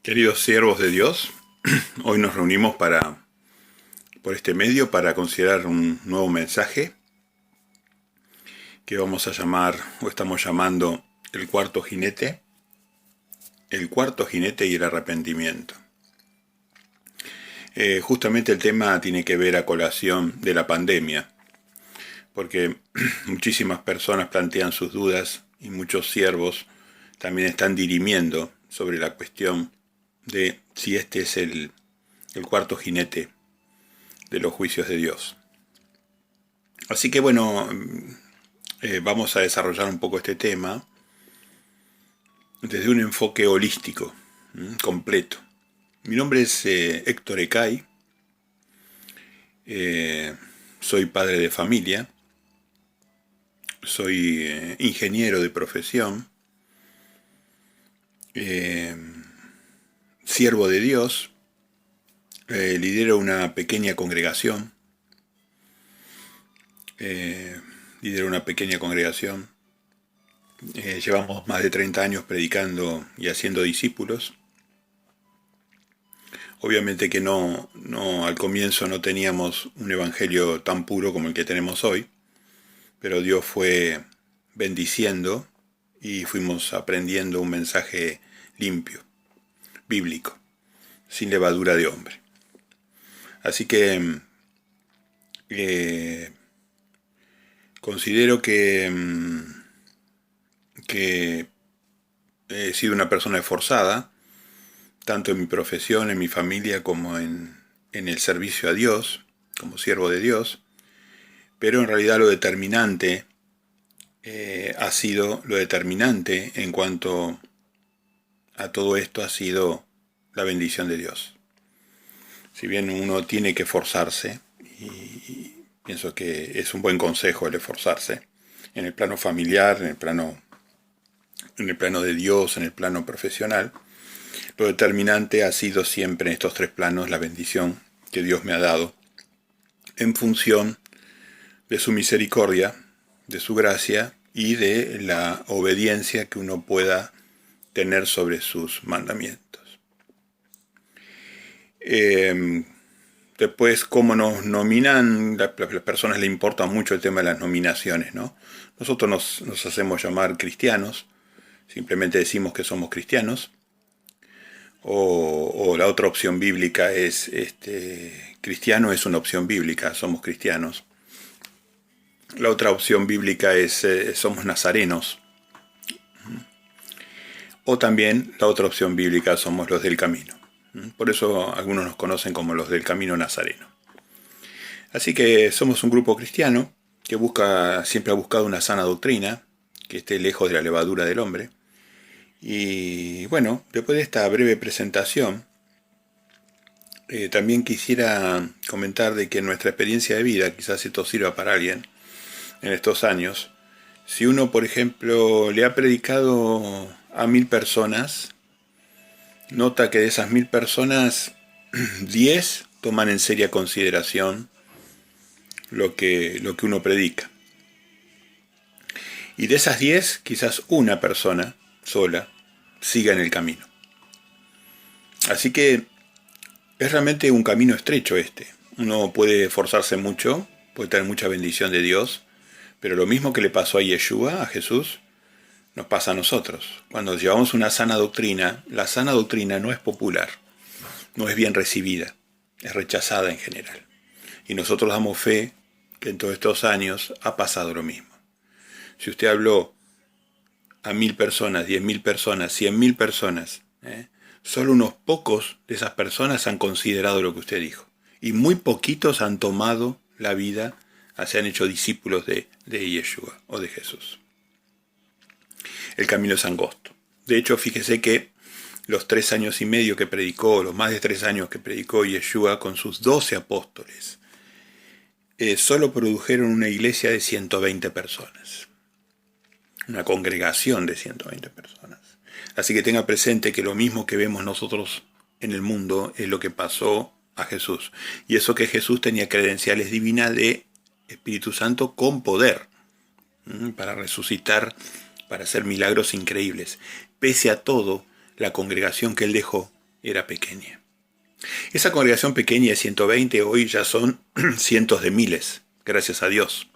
Queridos siervos de Dios, hoy nos reunimos por este medio para considerar un nuevo mensaje que vamos a llamar, o estamos llamando, el cuarto jinete y el arrepentimiento. Justamente el tema tiene que ver a colación de la pandemia, porque muchísimas personas plantean sus dudas y muchos siervos también están dirimiendo sobre la cuestión de si este es el cuarto jinete de los juicios de Dios. Así que bueno, vamos a desarrollar un poco este tema desde un enfoque holístico, completo. Mi nombre es Héctor Ecay, soy padre de familia, soy ingeniero de profesión, siervo de Dios, lidero una pequeña congregación, llevamos más de 30 años predicando y haciendo discípulos. Obviamente que no al comienzo no teníamos un evangelio tan puro como el que tenemos hoy, pero Dios fue bendiciendo y fuimos aprendiendo un mensaje limpio, bíblico, sin levadura de hombre. Así que considero que he sido una persona esforzada, tanto en mi profesión, en mi familia, como en el servicio a Dios, como siervo de Dios, pero en realidad lo determinante en cuanto a todo esto ha sido la bendición de Dios. Si bien uno tiene que esforzarse, y pienso que es un buen consejo el esforzarse, en el plano familiar, en el plano de Dios, en el plano profesional, lo determinante ha sido siempre en estos tres planos la bendición que Dios me ha dado en función de su misericordia, de su gracia y de la obediencia que uno pueda tener sobre sus mandamientos. Después, cómo nos nominan, las personas les importa mucho el tema de las nominaciones, ¿no? Nosotros nos hacemos llamar cristianos, simplemente decimos que somos cristianos, o la otra opción bíblica es, cristiano es una opción bíblica, somos cristianos. La otra opción bíblica es, somos nazarenos. O también la otra opción bíblica somos los del camino. Por eso algunos nos conocen como los del camino nazareno. Así que somos un grupo cristiano que siempre ha buscado una sana doctrina, que esté lejos de la levadura del hombre. Y bueno, después de esta breve presentación, también quisiera comentar de que en nuestra experiencia de vida, quizás esto sirva para alguien en estos años, si uno, por ejemplo, le ha predicado a 1000 personas, nota que de esas 1000 personas, 10 toman en seria consideración lo que uno predica. Y de esas 10, quizás una persona sola siga en el camino. Así que es realmente un camino estrecho este. Uno puede esforzarse mucho, puede tener mucha bendición de Dios, pero lo mismo que le pasó a Yeshua, a Jesús, nos pasa a nosotros. Cuando llevamos una sana doctrina, la sana doctrina no es popular, no es bien recibida, es rechazada en general. Y nosotros damos fe que en todos estos años ha pasado lo mismo. Si usted habló a 1000 personas, 10.000 personas, 100.000 personas, solo unos pocos de esas personas han considerado lo que usted dijo. Y muy poquitos han tomado la vida, se han hecho discípulos de Yeshua o de Jesús. El camino es angosto. De hecho, fíjese que los 3 años y medio que predicó, los más de 3 años que predicó Yeshua con sus 12 apóstoles, solo produjeron una iglesia de 120 personas. Una congregación de 120 personas. Así que tenga presente que lo mismo que vemos nosotros en el mundo es lo que pasó a Jesús. Y eso que Jesús tenía credenciales divinas de Espíritu Santo con poder para resucitar, para hacer milagros increíbles. Pese a todo, la congregación que él dejó era pequeña. Esa congregación pequeña de 120 hoy ya son cientos de miles, gracias a Dios.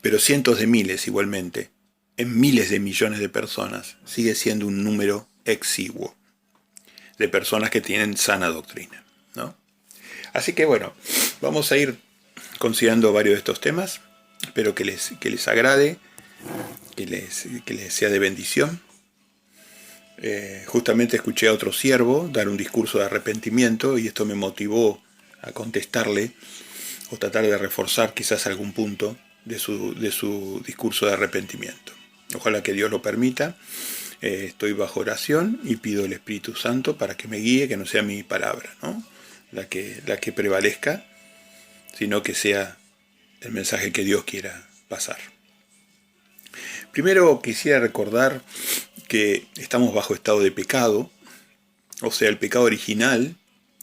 Pero cientos de miles igualmente, en miles de millones de personas, sigue siendo un número exiguo de personas que tienen sana doctrina, ¿no? Así que bueno, vamos a ir considerando varios de estos temas. Espero que les agrade, que les sea de bendición. Justamente escuché a otro siervo dar un discurso de arrepentimiento y esto me motivó a contestarle o tratar de reforzar quizás algún punto de su discurso de arrepentimiento. Ojalá que Dios lo permita. Estoy bajo oración y pido al Espíritu Santo para que me guíe, que no sea mi palabra, ¿no? la que prevalezca, sino que sea el mensaje que Dios quiera pasar. Primero quisiera recordar que estamos bajo estado de pecado, o sea, el pecado original,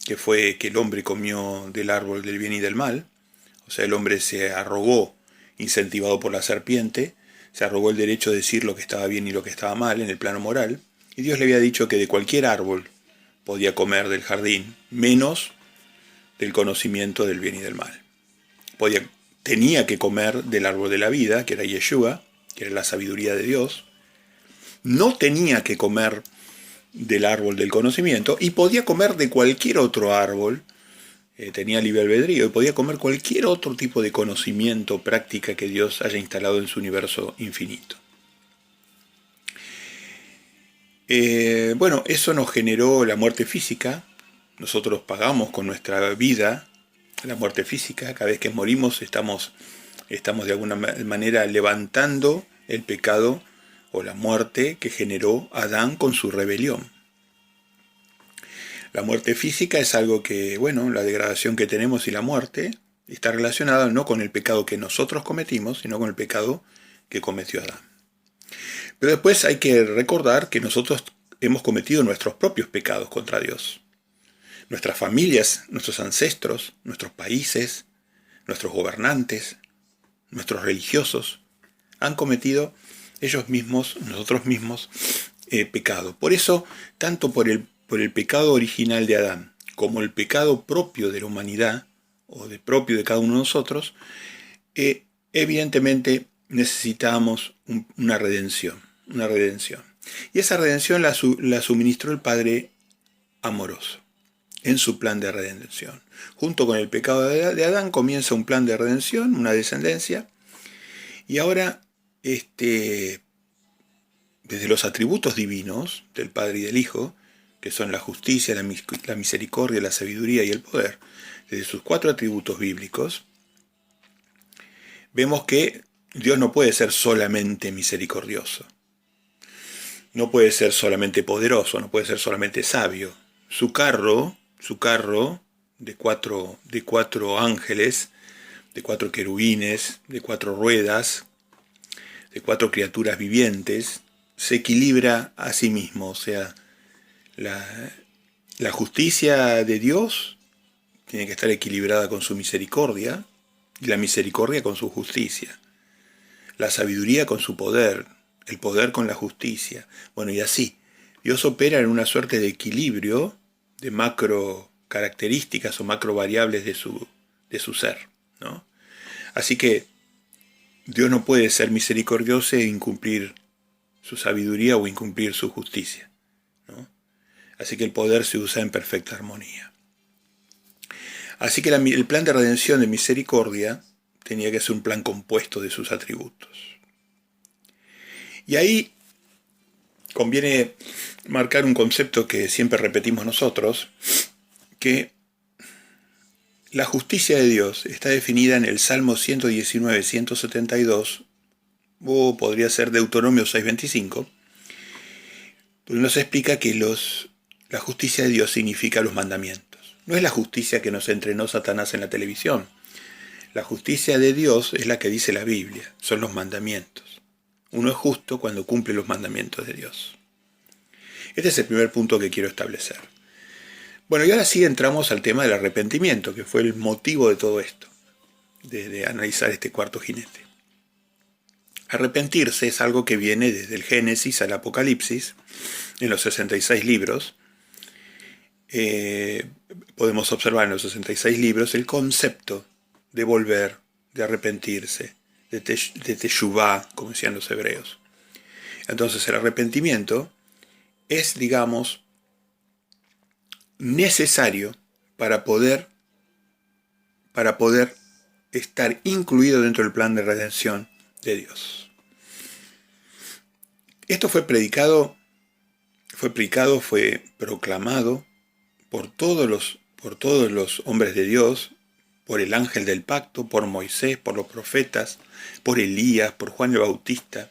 que fue que el hombre comió del árbol del bien y del mal, o sea, el hombre se arrogó, incentivado por la serpiente, se arrogó el derecho de decir lo que estaba bien y lo que estaba mal en el plano moral, y Dios le había dicho que de cualquier árbol podía comer del jardín, menos del conocimiento del bien y del mal. Tenía que comer del árbol de la vida, que era Yeshua, que era la sabiduría de Dios. No tenía que comer del árbol del conocimiento y podía comer de cualquier otro árbol. Tenía libre albedrío y podía comer cualquier otro tipo de conocimiento, práctica que Dios haya instalado en su universo infinito. Bueno, eso nos generó la muerte física. Nosotros pagamos con nuestra vida la muerte física. Cada vez que morimos estamos de alguna manera levantando el pecado o la muerte que generó Adán con su rebelión. La muerte física es algo que, bueno, la degradación que tenemos y la muerte está relacionada no con el pecado que nosotros cometimos, sino con el pecado que cometió Adán. Pero después hay que recordar que nosotros hemos cometido nuestros propios pecados contra Dios. Nuestras familias, nuestros ancestros, nuestros países, nuestros gobernantes, nuestros religiosos, han cometido ellos mismos, nosotros mismos, pecado. Por eso, tanto por el pecado original de Adán, como el pecado propio de la humanidad, o propio de cada uno de nosotros, evidentemente necesitamos una redención. Y esa redención la suministró el Padre amoroso en su plan de redención. Junto con el pecado de Adán comienza un plan de redención, una descendencia, y ahora desde los atributos divinos del Padre y del Hijo, que son la justicia, la misericordia, la sabiduría y el poder, desde sus 4 atributos bíblicos, vemos que Dios no puede ser solamente misericordioso, no puede ser solamente poderoso, no puede ser solamente sabio. Su carro de cuatro ángeles, de 4 querubines, de 4 ruedas, de 4 criaturas vivientes, se equilibra a sí mismo. O sea, la justicia de Dios tiene que estar equilibrada con su misericordia, y la misericordia con su justicia, la sabiduría con su poder, el poder con la justicia. Bueno, y así, Dios opera en una suerte de equilibrio de macro características o macro variables de su ser, ¿no? Así que Dios no puede ser misericordioso e incumplir su sabiduría o incumplir su justicia, ¿no? Así que el poder se usa en perfecta armonía. Así que el plan de redención de misericordia tenía que ser un plan compuesto de sus atributos. Y ahí conviene marcar un concepto que siempre repetimos nosotros, que la justicia de Dios está definida en el Salmo 119, 172, o podría ser Deuteronomio 6:25, donde nos explica que la justicia de Dios significa los mandamientos. No es la justicia que nos entrenó Satanás en la televisión. La justicia de Dios es la que dice la Biblia, son los mandamientos. Uno es justo cuando cumple los mandamientos de Dios. Este es el primer punto que quiero establecer. Bueno, y ahora sí entramos al tema del arrepentimiento, que fue el motivo de todo esto, de analizar este cuarto jinete. Arrepentirse es algo que viene desde el Génesis al Apocalipsis, en los 66 libros, eh, podemos observar en los 66 libros el concepto de volver, de arrepentirse, de teshuvá, como decían los hebreos. Entonces el arrepentimiento es, digamos, necesario para poder, para poder estar incluido dentro del plan de redención de Dios. Esto fue proclamado por todos los hombres de Dios, por el ángel del pacto, por Moisés, por los profetas, por Elías, por Juan el Bautista,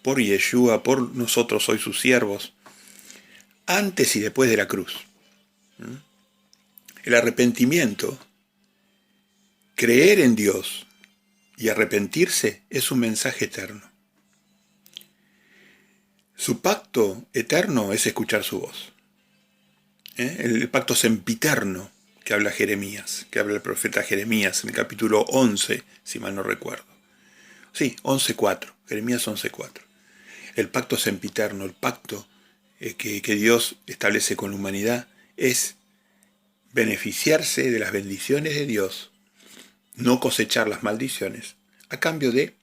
por Yeshua, por nosotros hoy sus siervos, antes y después de la cruz. El arrepentimiento, creer en Dios y arrepentirse es un mensaje eterno. Su pacto eterno es escuchar su voz. El pacto sempiterno que habla Jeremías, que habla el profeta Jeremías en el capítulo 11, si mal no recuerdo. Sí, 11.4, Jeremías 11.4. El pacto sempiterno, el pacto que Dios establece con la humanidad es beneficiarse de las bendiciones de Dios, no cosechar las maldiciones, a cambio de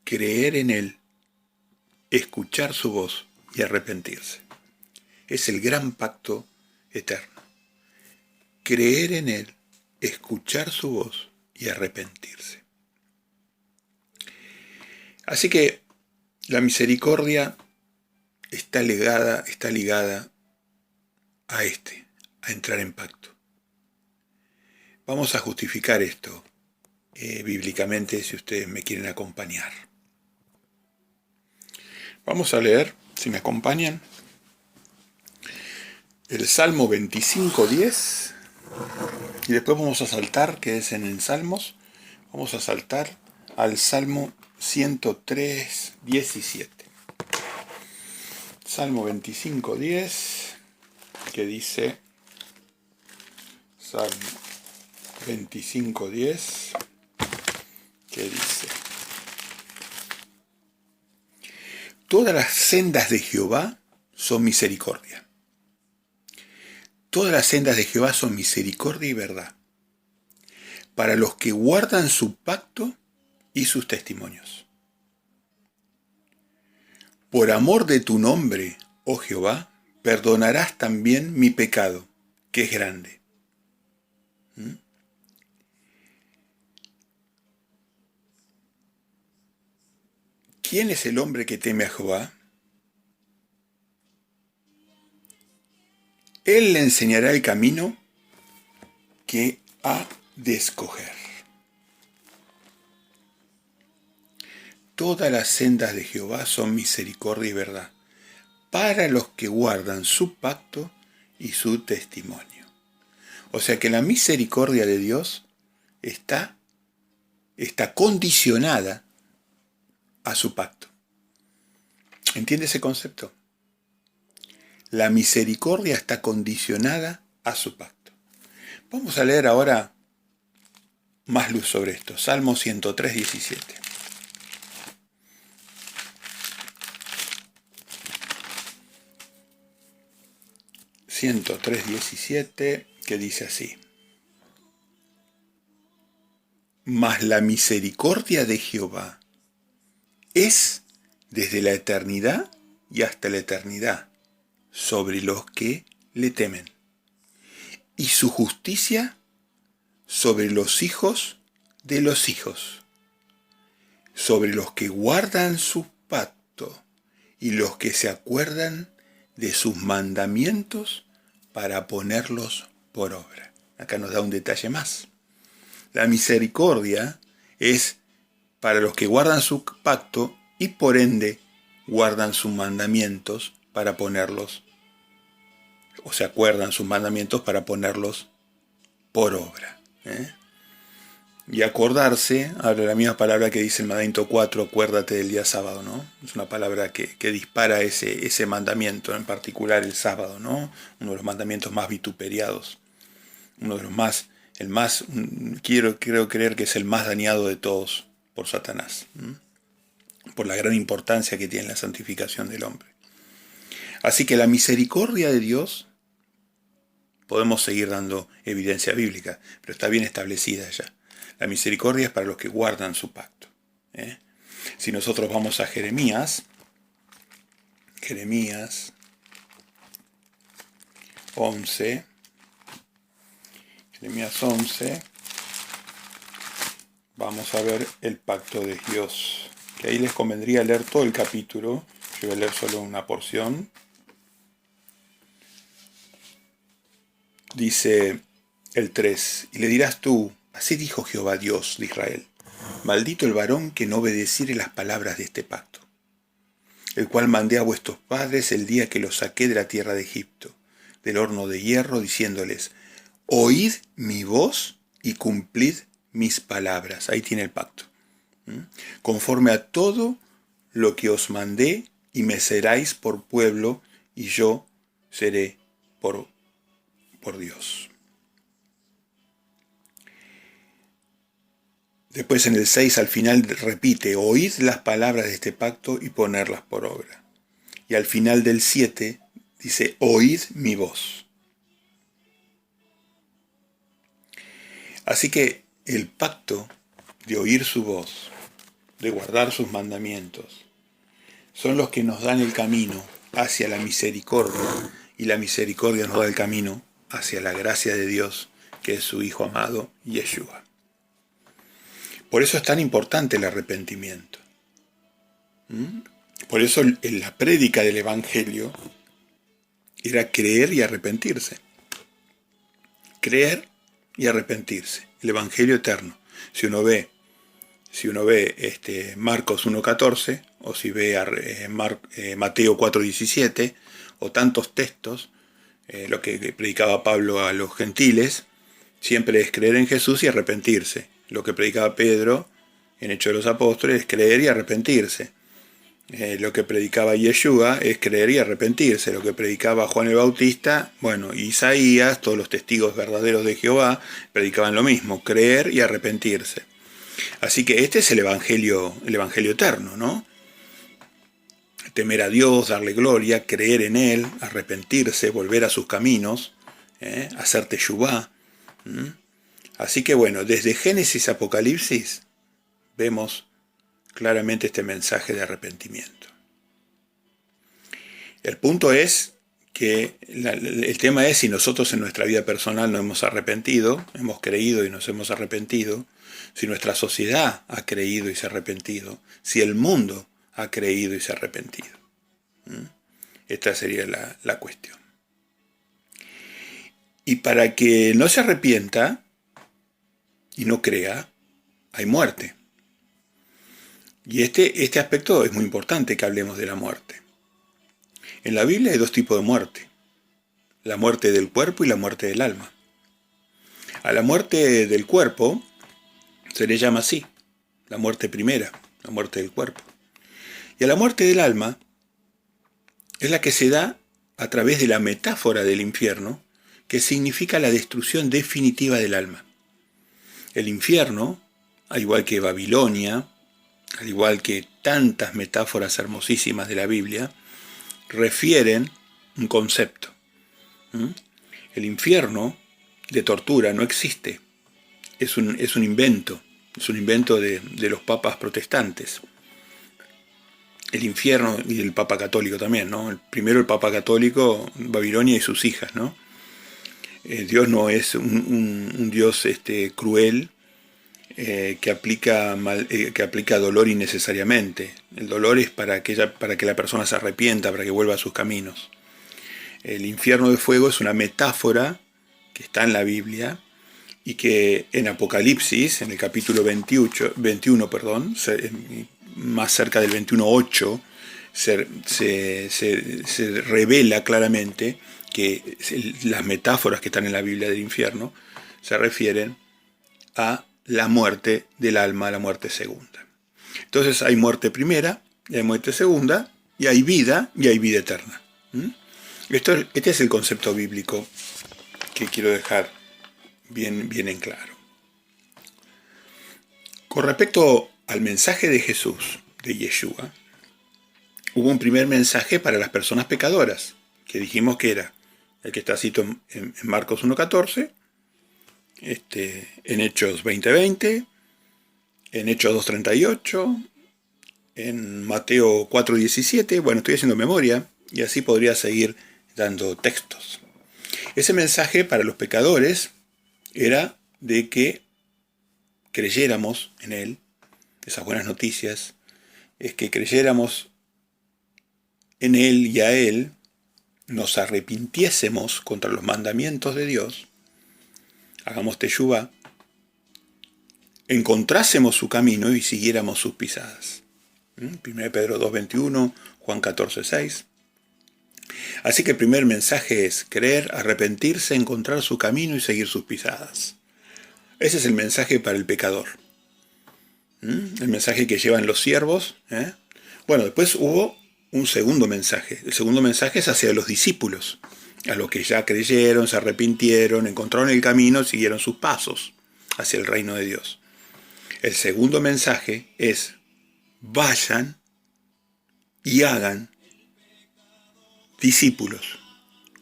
creer en Él, escuchar su voz y arrepentirse. Es el gran pacto eterno. Creer en Él, escuchar su voz y arrepentirse. Así que la misericordia está ligada a entrar en pacto. Vamos a justificar esto bíblicamente si ustedes me quieren acompañar. Vamos a leer, si me acompañan, el Salmo 25.10 y después vamos a saltar, que es en el Salmos, vamos a saltar al Salmo 103.17. Salmo 25.10, que dice, Salmo 25.10, que dice, todas las sendas de Jehová son misericordia. Todas las sendas de Jehová son misericordia y verdad, para los que guardan su pacto y sus testimonios. Por amor de tu nombre, oh Jehová, perdonarás también mi pecado, que es grande. ¿Quién es el hombre que teme a Jehová? Él le enseñará el camino que ha de escoger. Todas las sendas de Jehová son misericordia y verdad, para los que guardan su pacto y su testimonio. O sea que la misericordia de Dios está condicionada a su pacto. ¿Entiende ese concepto? La misericordia está condicionada a su pacto. Vamos a leer ahora más luz sobre esto. Salmo 103.17. Que dice así: mas la misericordia de Jehová es desde la eternidad y hasta la eternidad sobre los que le temen, y su justicia sobre los hijos de los hijos, sobre los que guardan su pacto y los que se acuerdan de sus mandamientos para ponerlos por obra. Acá nos da un detalle más. La misericordia es para los que guardan su pacto y por ende guardan sus mandamientos para ponerlos, o se acuerdan sus mandamientos para ponerlos por obra. Y acordarse, habla la misma palabra que dice el mandamiento 4, acuérdate del día sábado, ¿no? Es una palabra que dispara ese mandamiento, en particular el sábado, ¿no? Uno de los mandamientos más vituperiados, uno de los más, creo creer que es el más dañado de todos por Satanás, por la gran importancia que tiene la santificación del hombre. Así que la misericordia de Dios, podemos seguir dando evidencia bíblica, pero está bien establecida ya. La misericordia es para los que guardan su pacto. Si nosotros vamos a Jeremías 11, Jeremías 11, vamos a ver el pacto de Dios, que ahí les convendría leer todo el capítulo. Yo voy a leer solo una porción. Dice el 3, y le dirás tú, así dijo Jehová Dios de Israel, maldito el varón que no obedeciere las palabras de este pacto, el cual mandé a vuestros padres el día que los saqué de la tierra de Egipto, del horno de hierro, diciéndoles, oíd mi voz y cumplid mis palabras. Ahí tiene el pacto. Conforme a todo lo que os mandé, y me seráis por pueblo, y yo seré por Dios. Después en el 6 al final repite, oíd las palabras de este pacto y ponerlas por obra. Y al final del 7 dice, oíd mi voz. Así que el pacto de oír su voz, de guardar sus mandamientos, son los que nos dan el camino hacia la misericordia, y la misericordia nos da el camino hacia la gracia de Dios, que es su Hijo amado, Yeshua. Por eso es tan importante el arrepentimiento. Por eso la prédica del Evangelio era creer y arrepentirse. Creer y arrepentirse. El Evangelio eterno. Si uno ve Marcos 1.14, o si ve Mateo 4.17, o tantos textos, lo que predicaba Pablo a los gentiles, siempre es creer en Jesús y arrepentirse. Lo que predicaba Pedro en Hechos de los Apóstoles es creer y arrepentirse. Lo que predicaba Yeshua es creer y arrepentirse. Lo que predicaba Juan el Bautista, Isaías, todos los testigos verdaderos de Jehová, predicaban lo mismo, creer y arrepentirse. Así que este es el evangelio eterno, ¿no? Temer a Dios, darle gloria, creer en Él, arrepentirse, volver a sus caminos, hacer teshuvá. Así que desde Génesis a Apocalipsis vemos claramente este mensaje de arrepentimiento. El punto es que el tema es si nosotros en nuestra vida personal nos hemos arrepentido, hemos creído y nos hemos arrepentido, si nuestra sociedad ha creído y se ha arrepentido, si el mundo ha creído y se ha arrepentido. Esta sería la cuestión. Y para que no se arrepienta y no crea, hay muerte. Y este aspecto es muy importante que hablemos de la muerte. En la Biblia hay dos tipos de muerte. La muerte del cuerpo y la muerte del alma. A la muerte del cuerpo se le llama así, la muerte primera, la muerte del cuerpo. Y a la muerte del alma es la que se da a través de la metáfora del infierno, que significa la destrucción definitiva del alma. El infierno, al igual que Babilonia, al igual que tantas metáforas hermosísimas de la Biblia, refieren un concepto. El infierno de tortura no existe, es un invento de los papas protestantes. El infierno, y del Papa Católico también, ¿no? Primero el Papa Católico, Babilonia y sus hijas, ¿no? Dios no es un Dios cruel, que aplica dolor innecesariamente. El dolor es para que la persona se arrepienta, para que vuelva a sus caminos. El infierno de fuego es una metáfora que está en la Biblia y que en Apocalipsis, en el capítulo 21, más cerca del 21.8, se revela claramente que las metáforas que están en la Biblia del infierno se refieren a la muerte del alma, la muerte segunda. Entonces hay muerte primera, y hay muerte segunda, y hay vida eterna. Este es el concepto bíblico que quiero dejar bien en claro. Con respecto al mensaje de Jesús, de Yeshua, hubo un primer mensaje para las personas pecadoras, que dijimos que era el que está citado en Marcos 1.14, en Hechos 20.20, en Hechos 2.38, en Mateo 4.17. Bueno, estoy haciendo memoria y así podría seguir dando textos. Ese mensaje para los pecadores era de que creyéramos en Él, esas buenas noticias, es que creyéramos en Él y a Él, nos arrepintiésemos contra los mandamientos de Dios, hagamos teshuvá, encontrásemos su camino y siguiéramos sus pisadas. 1 Pedro 2.21, Juan 14.6. Así que el primer mensaje es creer, arrepentirse, encontrar su camino y seguir sus pisadas. Ese es el mensaje para el pecador. El mensaje que llevan los siervos. Bueno, después hubo un segundo mensaje. El segundo mensaje es hacia los discípulos, a los que ya creyeron, se arrepintieron, encontraron el camino, siguieron sus pasos hacia el reino de Dios. El segundo mensaje es: vayan y hagan discípulos,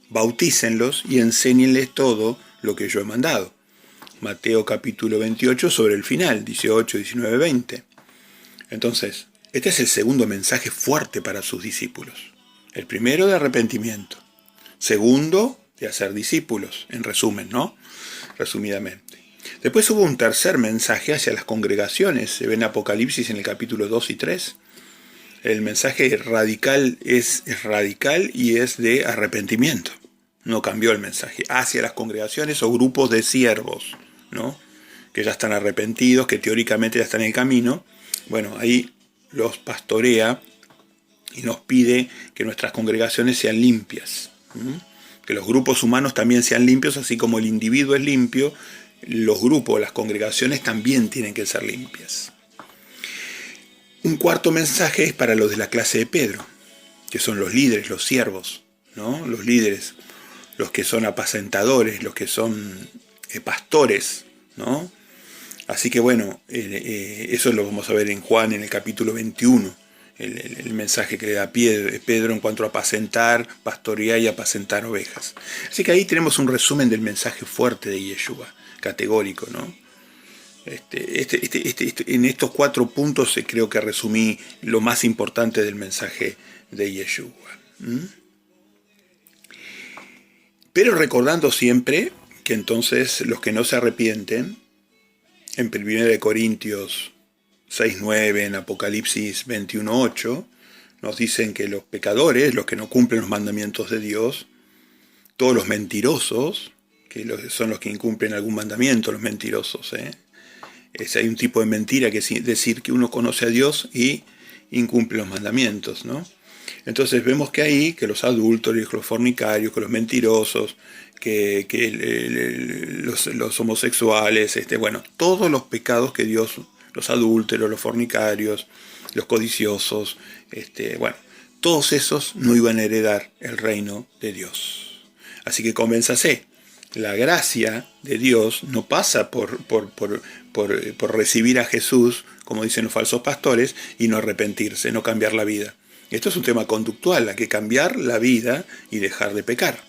bautícenlos y enséñenles todo lo que yo he mandado. Mateo capítulo 28 sobre el final, 18, 19, 20. Entonces, este es el segundo mensaje fuerte para sus discípulos. El primero de arrepentimiento. Segundo, de hacer discípulos, en resumen, ¿no? Resumidamente. Después hubo un tercer mensaje hacia las congregaciones. Se ve en Apocalipsis en el capítulo 2 y 3. El mensaje radical es radical y es de arrepentimiento. No cambió el mensaje. Hacia las congregaciones o grupos de siervos, ¿no? Que ya están arrepentidos, que teóricamente ya están en el camino. Bueno, ahí los pastorea y nos pide que nuestras congregaciones sean limpias. Que los grupos humanos también sean limpios, así como el individuo es limpio, los grupos, las congregaciones también tienen que ser limpias. Un cuarto mensaje es para los de la clase de Pedro, que son los líderes, los siervos, ¿no? Los líderes, los que son apacentadores, los que son pastores, ¿no? Así que bueno, eso lo vamos a ver en Juan en el capítulo 21, el mensaje que le da Pedro en cuanto a apacentar, pastorear y apacentar ovejas. Así que ahí tenemos un resumen del mensaje fuerte de Yeshua, categórico, ¿no? En estos 4 puntos creo que resumí lo más importante del mensaje de Yeshua. Pero recordando siempre que entonces los que no se arrepienten, en 1 Corintios 6.9, en Apocalipsis 21.8, nos dicen que los pecadores, los que no cumplen los mandamientos de Dios, todos los mentirosos, que son los que incumplen algún mandamiento, los mentirosos, hay un tipo de mentira que es decir que uno conoce a Dios y incumple los mandamientos, ¿no? Entonces vemos que ahí, que los adúlteros, que los fornicarios, que los mentirosos, que los homosexuales, bueno, todos los pecados que Dios, los adúlteros, los fornicarios, los codiciosos, bueno, todos esos no iban a heredar el reino de Dios. Así que convénzase, la gracia de Dios no pasa por recibir a Jesús, como dicen los falsos pastores, y no arrepentirse, no cambiar la vida. Esto es un tema conductual, hay que cambiar la vida y dejar de pecar.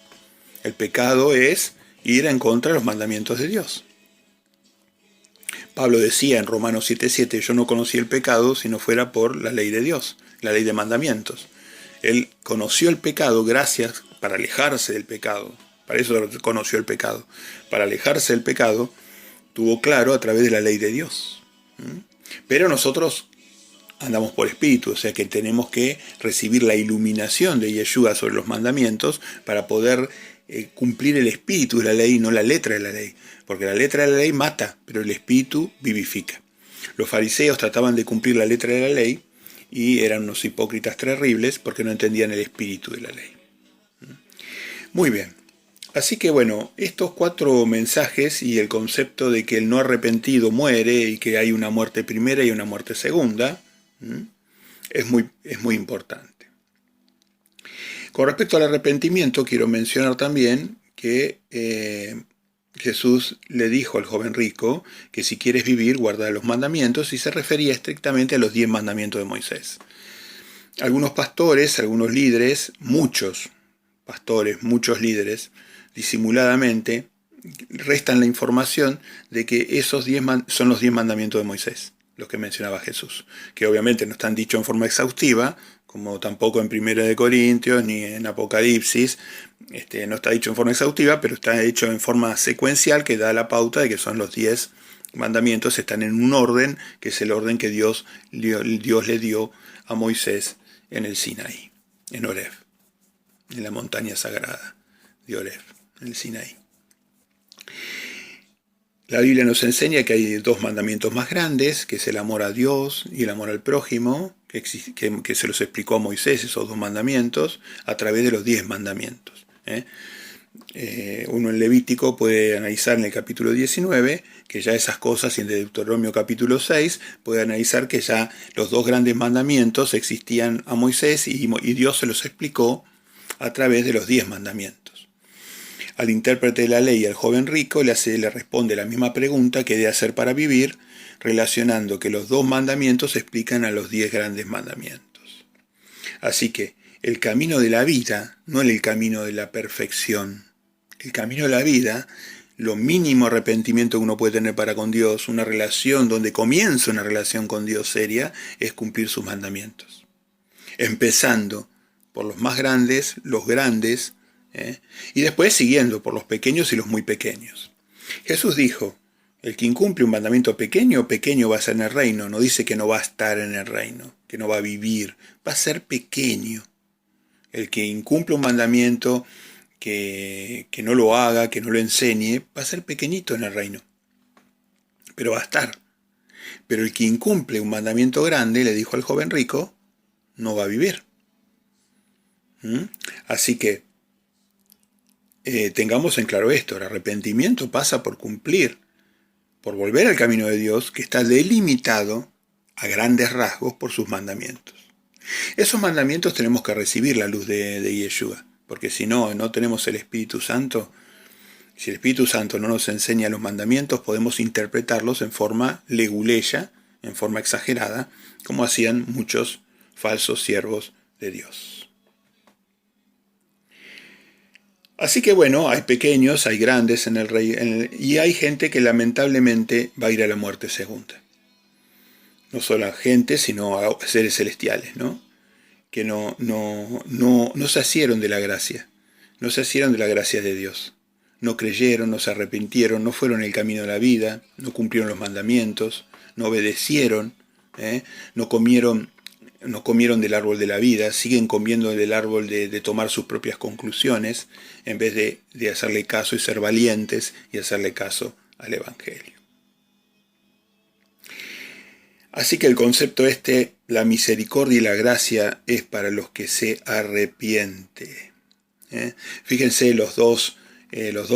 El pecado es ir en contra de los mandamientos de Dios. Pablo decía en Romanos 7.7, yo no conocí el pecado si no fuera por la ley de Dios, la ley de mandamientos. Él conoció el pecado gracias para alejarse del pecado. Para eso conoció el pecado. Para alejarse del pecado, tuvo claro a través de la ley de Dios. Pero nosotros andamos por espíritu, o sea que tenemos que recibir la iluminación de Yeshua sobre los mandamientos para poder cumplir el espíritu de la ley, no la letra de la ley. Porque la letra de la ley mata, pero el espíritu vivifica. Los fariseos trataban de cumplir la letra de la ley y eran unos hipócritas terribles porque no entendían el espíritu de la ley. Muy bien. Así que bueno, estos 4 mensajes y el concepto de que el no arrepentido muere y que hay una muerte primera y una muerte segunda, es muy importante. Con respecto al arrepentimiento, quiero mencionar también que Jesús le dijo al joven rico que si quieres vivir, guarda los mandamientos, y se refería estrictamente a los 10 mandamientos de Moisés. Algunos pastores, algunos líderes, muchos pastores, muchos líderes, disimuladamente, restan la información de que esos son los 10 mandamientos de Moisés, los que mencionaba Jesús, que obviamente no están dichos en forma exhaustiva, como tampoco en Primera de Corintios ni en Apocalipsis, no está dicho en forma exhaustiva, pero está hecho en forma secuencial que da la pauta de que son los 10 mandamientos, están en un orden, que es el orden que Dios le dio a Moisés en el Sinaí, en Horeb, en la montaña sagrada de Horeb, en el Sinaí. La Biblia nos enseña que hay dos mandamientos más grandes, que es el amor a Dios y el amor al prójimo, que se los explicó a Moisés, esos dos mandamientos, a través de los 10 mandamientos. Uno en Levítico puede analizar en el capítulo 19, que ya esas cosas, y en Deuteronomio capítulo 6, puede analizar que ya los dos grandes mandamientos existían a Moisés y Dios se los explicó a través de los 10 mandamientos. Al intérprete de la ley, al joven rico, le responde la misma pregunta que debe hacer para vivir, relacionando que los dos mandamientos explican a los 10 grandes mandamientos. Así que el camino de la vida no es el camino de la perfección. El camino de la vida, lo mínimo arrepentimiento que uno puede tener para con Dios, una relación donde comienza una relación con Dios seria, es cumplir sus mandamientos. Empezando por los más grandes, los grandes, y después siguiendo por los pequeños y los muy pequeños. Jesús dijo, el que incumple un mandamiento pequeño, pequeño va a ser en el reino. No dice que no va a estar en el reino, que no va a vivir, va a ser pequeño. El que incumple un mandamiento, que no lo haga, que no lo enseñe, va a ser pequeñito en el reino. Pero va a estar. Pero el que incumple un mandamiento grande, le dijo al joven rico, no va a vivir. Así que tengamos en claro esto, el arrepentimiento pasa por cumplir, por volver al camino de Dios, que está delimitado a grandes rasgos por sus mandamientos. Esos mandamientos tenemos que recibir la luz de Yeshua, porque si no, no tenemos el Espíritu Santo. Si el Espíritu Santo no nos enseña los mandamientos, podemos interpretarlos en forma leguleya, en forma exagerada, como hacían muchos falsos siervos de Dios. Así que bueno, hay pequeños, hay grandes en el rey, y hay gente que lamentablemente va a ir a la muerte segunda. No solo a gente, sino a seres celestiales, ¿no? Que no se asieron de la gracia, no se asieron de la gracia de Dios. No creyeron, no se arrepintieron, no fueron el camino de la vida, no cumplieron los mandamientos, no obedecieron, no comieron del árbol de la vida, siguen comiendo del árbol de tomar sus propias conclusiones, en vez de hacerle caso y ser valientes y hacerle caso al Evangelio. Así que el concepto la misericordia y la gracia es para los que se arrepienten. Fíjense los dos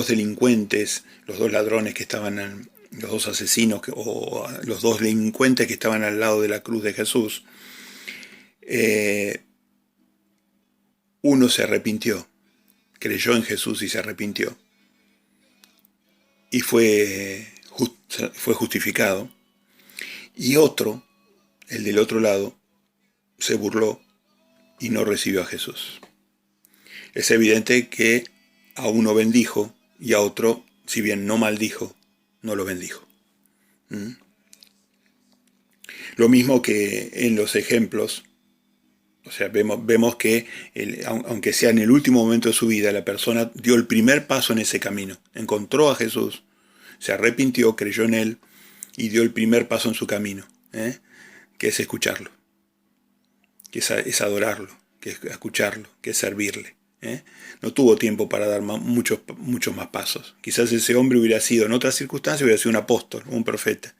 delincuentes, los dos ladrones que estaban, los dos asesinos o los dos delincuentes que estaban al lado de la cruz de Jesús. Uno se arrepintió, creyó en Jesús y se arrepintió. Y fue justificado. Y otro, el del otro lado, se burló y no recibió a Jesús. Es evidente que a uno bendijo y a otro, si bien no maldijo, no lo bendijo. Lo mismo que en los ejemplos. O sea, vemos que, aunque sea en el último momento de su vida, la persona dio el primer paso en ese camino. Encontró a Jesús, se arrepintió, creyó en Él y dio el primer paso en su camino, que es escucharlo, que es adorarlo, que es escucharlo, que es servirle. No tuvo tiempo para dar muchos más pasos. Quizás ese hombre hubiera sido, en otras circunstancias, hubiera sido un apóstol, un profeta,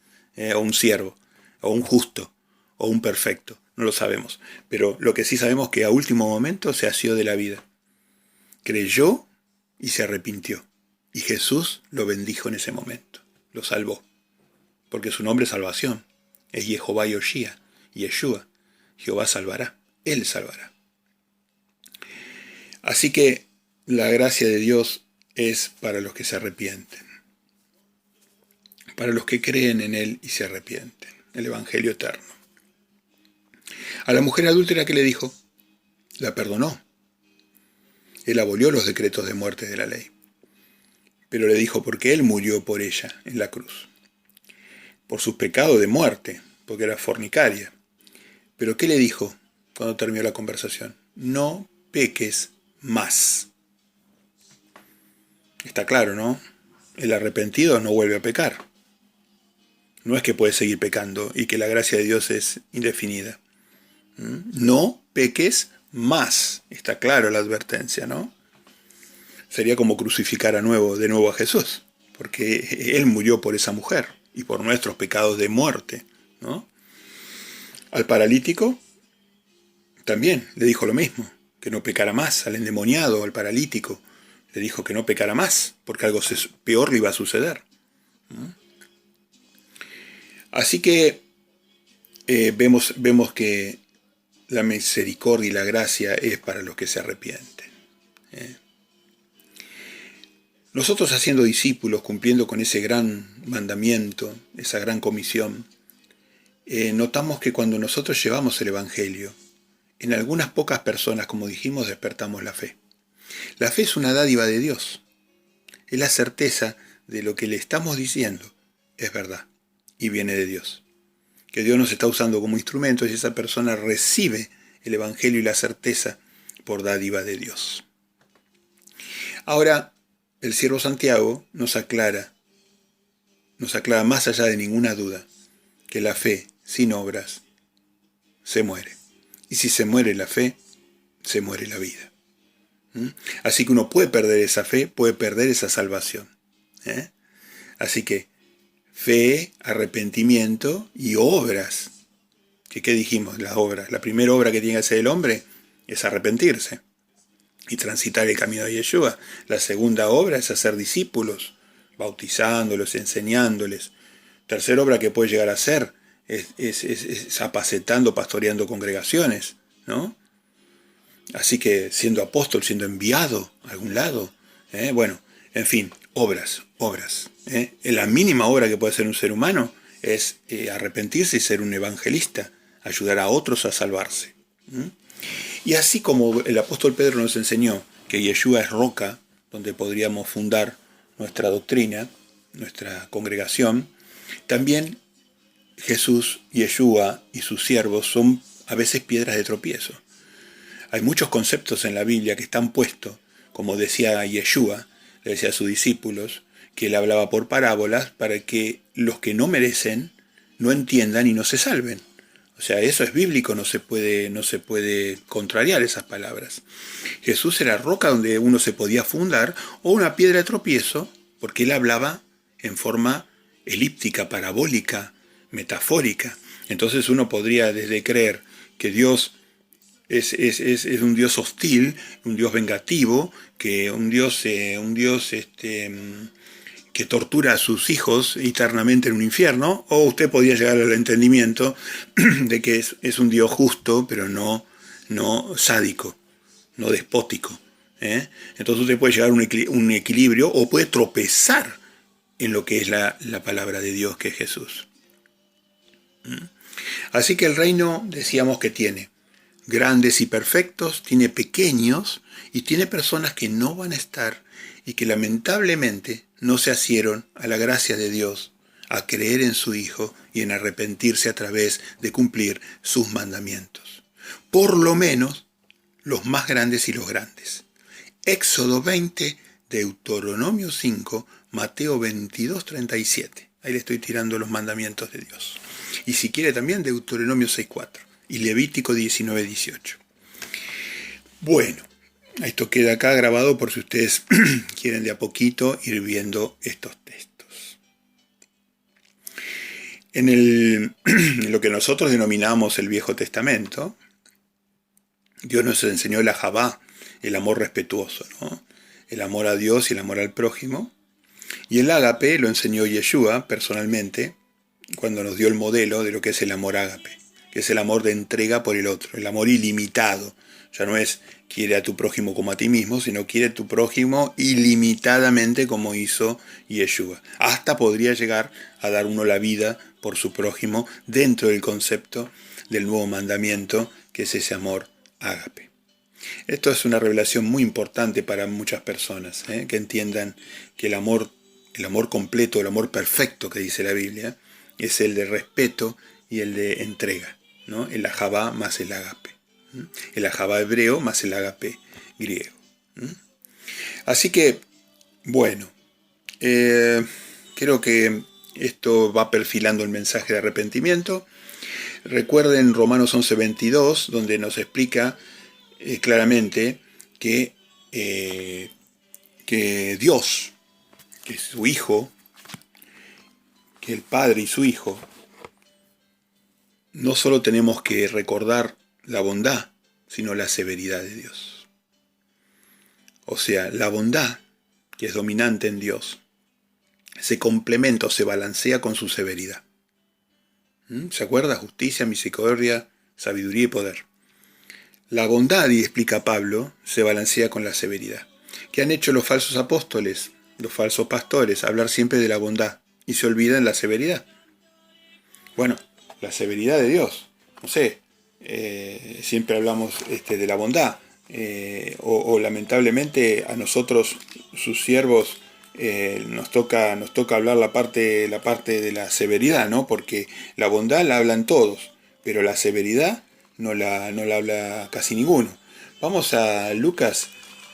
o un siervo, o un justo, o un perfecto. No lo sabemos. Pero lo que sí sabemos es que a último momento se asió de la vida. Creyó y se arrepintió. Y Jesús lo bendijo en ese momento. Lo salvó. Porque su nombre es salvación. Es Jehová Yoshia, Yeshua. Jehová salvará. Él salvará. Así que la gracia de Dios es para los que se arrepienten. Para los que creen en Él y se arrepienten. El Evangelio eterno. A la mujer adúltera, ¿qué le dijo? La perdonó. Él abolió los decretos de muerte de la ley. Pero le dijo porque él murió por ella en la cruz. Por sus pecados de muerte, porque era fornicaria. Pero ¿qué le dijo cuando terminó la conversación? No peques más. Está claro, ¿no? El arrepentido no vuelve a pecar. No es que puede seguir pecando y que la gracia de Dios es indefinida. No peques más. Está claro la advertencia, ¿no? Sería como crucificar de nuevo a Jesús, porque Él murió por esa mujer y por nuestros pecados de muerte, ¿no? Al paralítico también le dijo lo mismo, que no pecara más. Al endemoniado, al paralítico, le dijo que no pecara más, porque algo peor le iba a suceder. Así que vemos que la misericordia y la gracia es para los que se arrepienten. Nosotros haciendo discípulos, cumpliendo con ese gran mandamiento, esa gran comisión, notamos que cuando nosotros llevamos el Evangelio, en algunas pocas personas, como dijimos, despertamos la fe. La fe es una dádiva de Dios. Es la certeza de lo que le estamos diciendo es verdad y viene de Dios. Que Dios nos está usando como instrumentos y esa persona recibe el Evangelio y la certeza por dádiva de Dios. Ahora, el siervo Santiago nos aclara más allá de ninguna duda, que la fe sin obras se muere. Y si se muere la fe, se muere la vida. Así que uno puede perder esa fe, puede perder esa salvación. Así que fe, arrepentimiento y obras. ¿Qué dijimos? Las obras. La primera obra que tiene que hacer el hombre es arrepentirse y transitar el camino de Yeshua. La segunda obra es hacer discípulos, bautizándolos, enseñándoles. Tercera obra que puede llegar a hacer es apacetando, pastoreando congregaciones, ¿no? Así que siendo apóstol, siendo enviado a algún lado. Bueno, en fin, obras. La mínima obra que puede hacer un ser humano es arrepentirse y ser un evangelista, ayudar a otros a salvarse. Y así como el apóstol Pedro nos enseñó que Yeshua es roca, donde podríamos fundar nuestra doctrina, nuestra congregación, también Jesús, Yeshua y sus siervos son a veces piedras de tropiezo. Hay muchos conceptos en la Biblia que están puestos, como decía Yeshua, le decía a sus discípulos, que él hablaba por parábolas para que los que no merecen no entiendan y no se salven. O sea, eso es bíblico, no se puede contrariar esas palabras. Jesús era roca donde uno se podía fundar, o una piedra de tropiezo, porque él hablaba en forma elíptica, parabólica, metafórica. Entonces uno podría desde creer que Dios es un Dios hostil, un Dios vengativo, que un Dios que tortura a sus hijos eternamente en un infierno, o usted podría llegar al entendimiento de que es un Dios justo, pero no sádico, no despótico. Entonces usted puede llegar a un equilibrio o puede tropezar en lo que es la palabra de Dios, que es Jesús. Así que el reino, decíamos que tiene grandes y perfectos, tiene pequeños y tiene personas que no van a estar y que lamentablemente no se asieron a la gracia de Dios, a creer en su Hijo y en arrepentirse a través de cumplir sus mandamientos. Por lo menos los más grandes y los grandes. Éxodo 20, Deuteronomio 5, Mateo 22, 37. Ahí le estoy tirando los mandamientos de Dios. Y si quiere también Deuteronomio 6, 4 y Levítico 19, 18. Bueno, esto queda acá grabado por si ustedes quieren de a poquito ir viendo estos textos. En lo que nosotros denominamos el Viejo Testamento, Dios nos enseñó el ahabá, el amor respetuoso, ¿no? El amor a Dios y el amor al prójimo. Y el ágape lo enseñó Yeshua personalmente cuando nos dio el modelo de lo que es el amor ágape, que es el amor de entrega por el otro, el amor ilimitado. Ya no es quiere a tu prójimo como a ti mismo, sino quiere a tu prójimo ilimitadamente como hizo Yeshua. Hasta podría llegar a dar uno la vida por su prójimo dentro del concepto del nuevo mandamiento que es ese amor ágape. Esto es una revelación muy importante para muchas personas, que entiendan que el amor completo, el amor perfecto que dice la Biblia, es el de respeto y el de entrega, ¿no? El ahavá más el ágape. El ahavá hebreo más el ágape griego. Así que, bueno, creo que esto va perfilando el mensaje de arrepentimiento. Recuerden Romanos 11:22, donde nos explica claramente que Dios, que su Hijo, que el Padre y su Hijo, no solo tenemos que recordar la bondad, sino la severidad de Dios. O sea, la bondad, que es dominante en Dios, se complementa o se balancea con su severidad. ¿Se acuerda? Justicia, misericordia, sabiduría y poder. La bondad, y explica Pablo, se balancea con la severidad. ¿Qué han hecho los falsos apóstoles, los falsos pastores? Hablar siempre de la bondad y se olvidan la severidad. Bueno, la severidad de Dios. No sé, siempre hablamos de la bondad. O lamentablemente a nosotros, sus siervos, nos toca hablar la parte de la severidad, ¿no? Porque la bondad la hablan todos, pero la severidad no la habla casi ninguno. Vamos a Lucas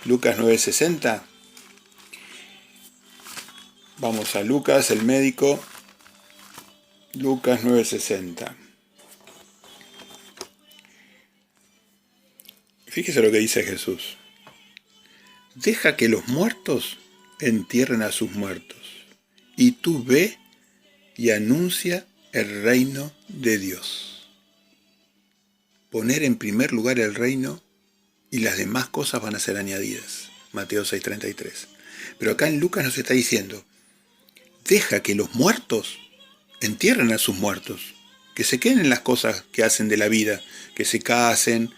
9:60. Vamos a Lucas, el médico. Lucas 9:60. Fíjese lo que dice Jesús. Deja que los muertos entierren a sus muertos, y tú ve y anuncia el reino de Dios. Poner en primer lugar el reino y las demás cosas van a ser añadidas. Mateo 6:33. Pero acá en Lucas nos está diciendo, deja que los muertos entierren a sus muertos, que se queden en las cosas que hacen de la vida, que se casen,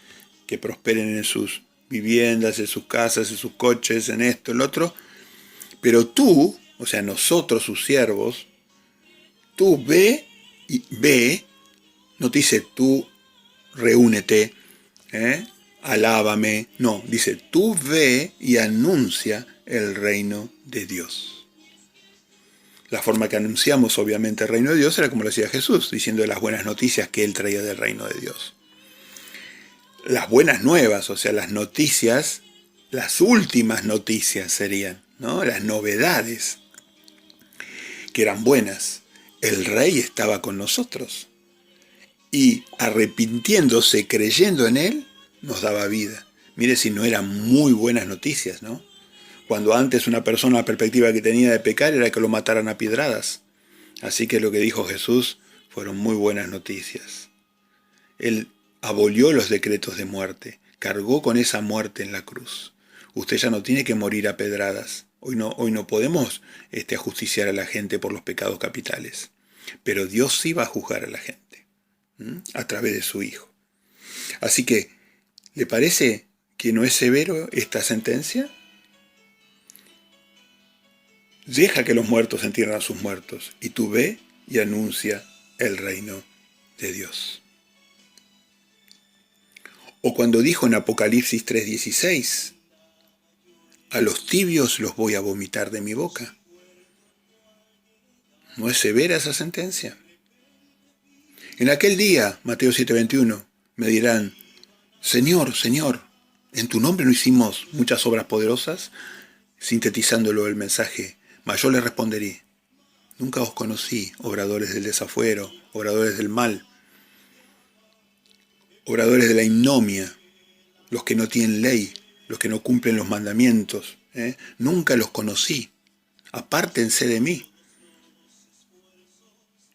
que prosperen en sus viviendas, en sus casas, en sus coches, en esto, en lo otro. Pero tú, o sea, nosotros, sus siervos, tú ve, no te dice tú reúnete, alábame, no, dice tú ve y anuncia el reino de Dios. La forma que anunciamos obviamente el reino de Dios era como lo hacía Jesús, diciendo las buenas noticias que él traía del reino de Dios. Las buenas nuevas, o sea, las noticias, las últimas noticias serían, ¿no? Las novedades, que eran buenas. El rey estaba con nosotros y arrepintiéndose, creyendo en él, nos daba vida. Mire si no eran muy buenas noticias, ¿no? Cuando antes una persona, la perspectiva que tenía de pecar era que lo mataran a piedradas. Así que lo que dijo Jesús fueron muy buenas noticias. Él abolió los decretos de muerte, cargó con esa muerte en la cruz. Usted ya no tiene que morir a pedradas. Hoy no podemos ajusticiar a la gente por los pecados capitales. Pero Dios sí va a juzgar a la gente, a través de su Hijo. Así que, ¿le parece que no es severo esta sentencia? Deja que los muertos entierren a sus muertos, y tú ve y anuncia el reino de Dios. O cuando dijo en Apocalipsis 3:16, a los tibios los voy a vomitar de mi boca. ¿No es severa esa sentencia? En aquel día, Mateo 7:21, me dirán, Señor, Señor, ¿en tu nombre no hicimos muchas obras poderosas? Sintetizándolo el mensaje, mas yo le responderé, nunca os conocí, obradores del desafuero, obradores del mal, obradores de la ignominia, los que no tienen ley, los que no cumplen los mandamientos, nunca los conocí, apártense de mí.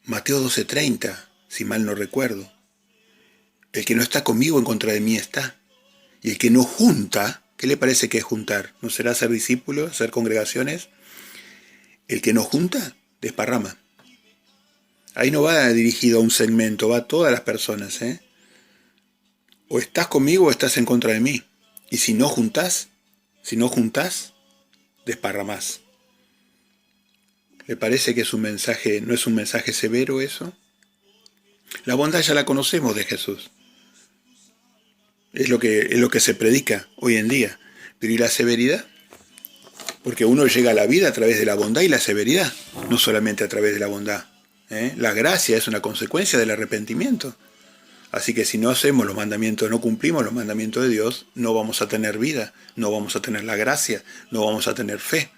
Mateo 12:30, si mal no recuerdo. El que no está conmigo en contra de mí está. Y el que no junta, ¿qué le parece que es juntar? ¿No será ser discípulos, hacer congregaciones? El que no junta, desparrama. Ahí no va dirigido a un segmento, va a todas las personas, O estás conmigo o estás en contra de mí. Y si no juntás, desparramás. ¿Le parece que es un mensaje, no es un mensaje severo eso? La bondad ya la conocemos de Jesús. es lo que se predica hoy en día. Pero ¿y la severidad? Porque uno llega a la vida a través de la bondad y la severidad, no solamente a través de la bondad. La gracia es una consecuencia del arrepentimiento. Así que si no hacemos los mandamientos, no cumplimos los mandamientos de Dios, no vamos a tener vida, no vamos a tener la gracia, no vamos a tener fe.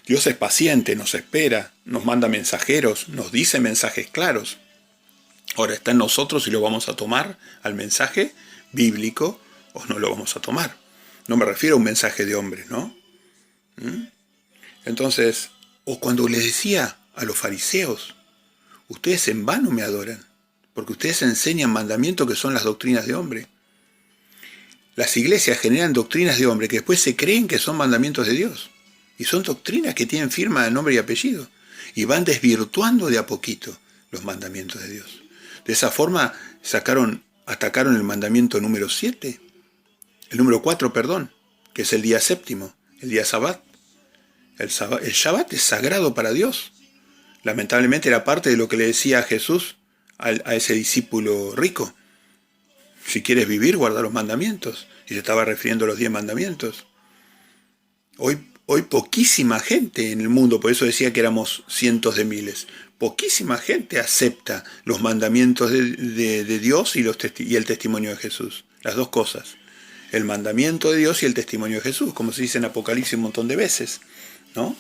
Dios es paciente, nos espera, nos manda mensajeros, nos dice mensajes claros. Ahora está en nosotros si lo vamos a tomar al mensaje bíblico o no lo vamos a tomar. No me refiero a un mensaje de hombres, ¿no? Entonces, o cuando les decía a los fariseos, ustedes en vano me adoran, porque ustedes enseñan mandamientos que son las doctrinas de hombre. Las iglesias generan doctrinas de hombre que después se creen que son mandamientos de Dios. Y son doctrinas que tienen firma de nombre y apellido. Y van desvirtuando de a poquito los mandamientos de Dios. De esa forma atacaron el mandamiento número 7, el número 4, perdón, que es el día séptimo, el día Sabbat. El Shabbat es sagrado para Dios. Lamentablemente era parte de lo que le decía Jesús a ese discípulo rico. Si quieres vivir, guarda los mandamientos. Y se estaba refiriendo a los 10 mandamientos. Hoy poquísima gente en el mundo, por eso decía que éramos cientos de miles, poquísima gente acepta los mandamientos de Dios y el testimonio de Jesús. Las dos cosas. El mandamiento de Dios y el testimonio de Jesús, como se dice en Apocalipsis un montón de veces, ¿no?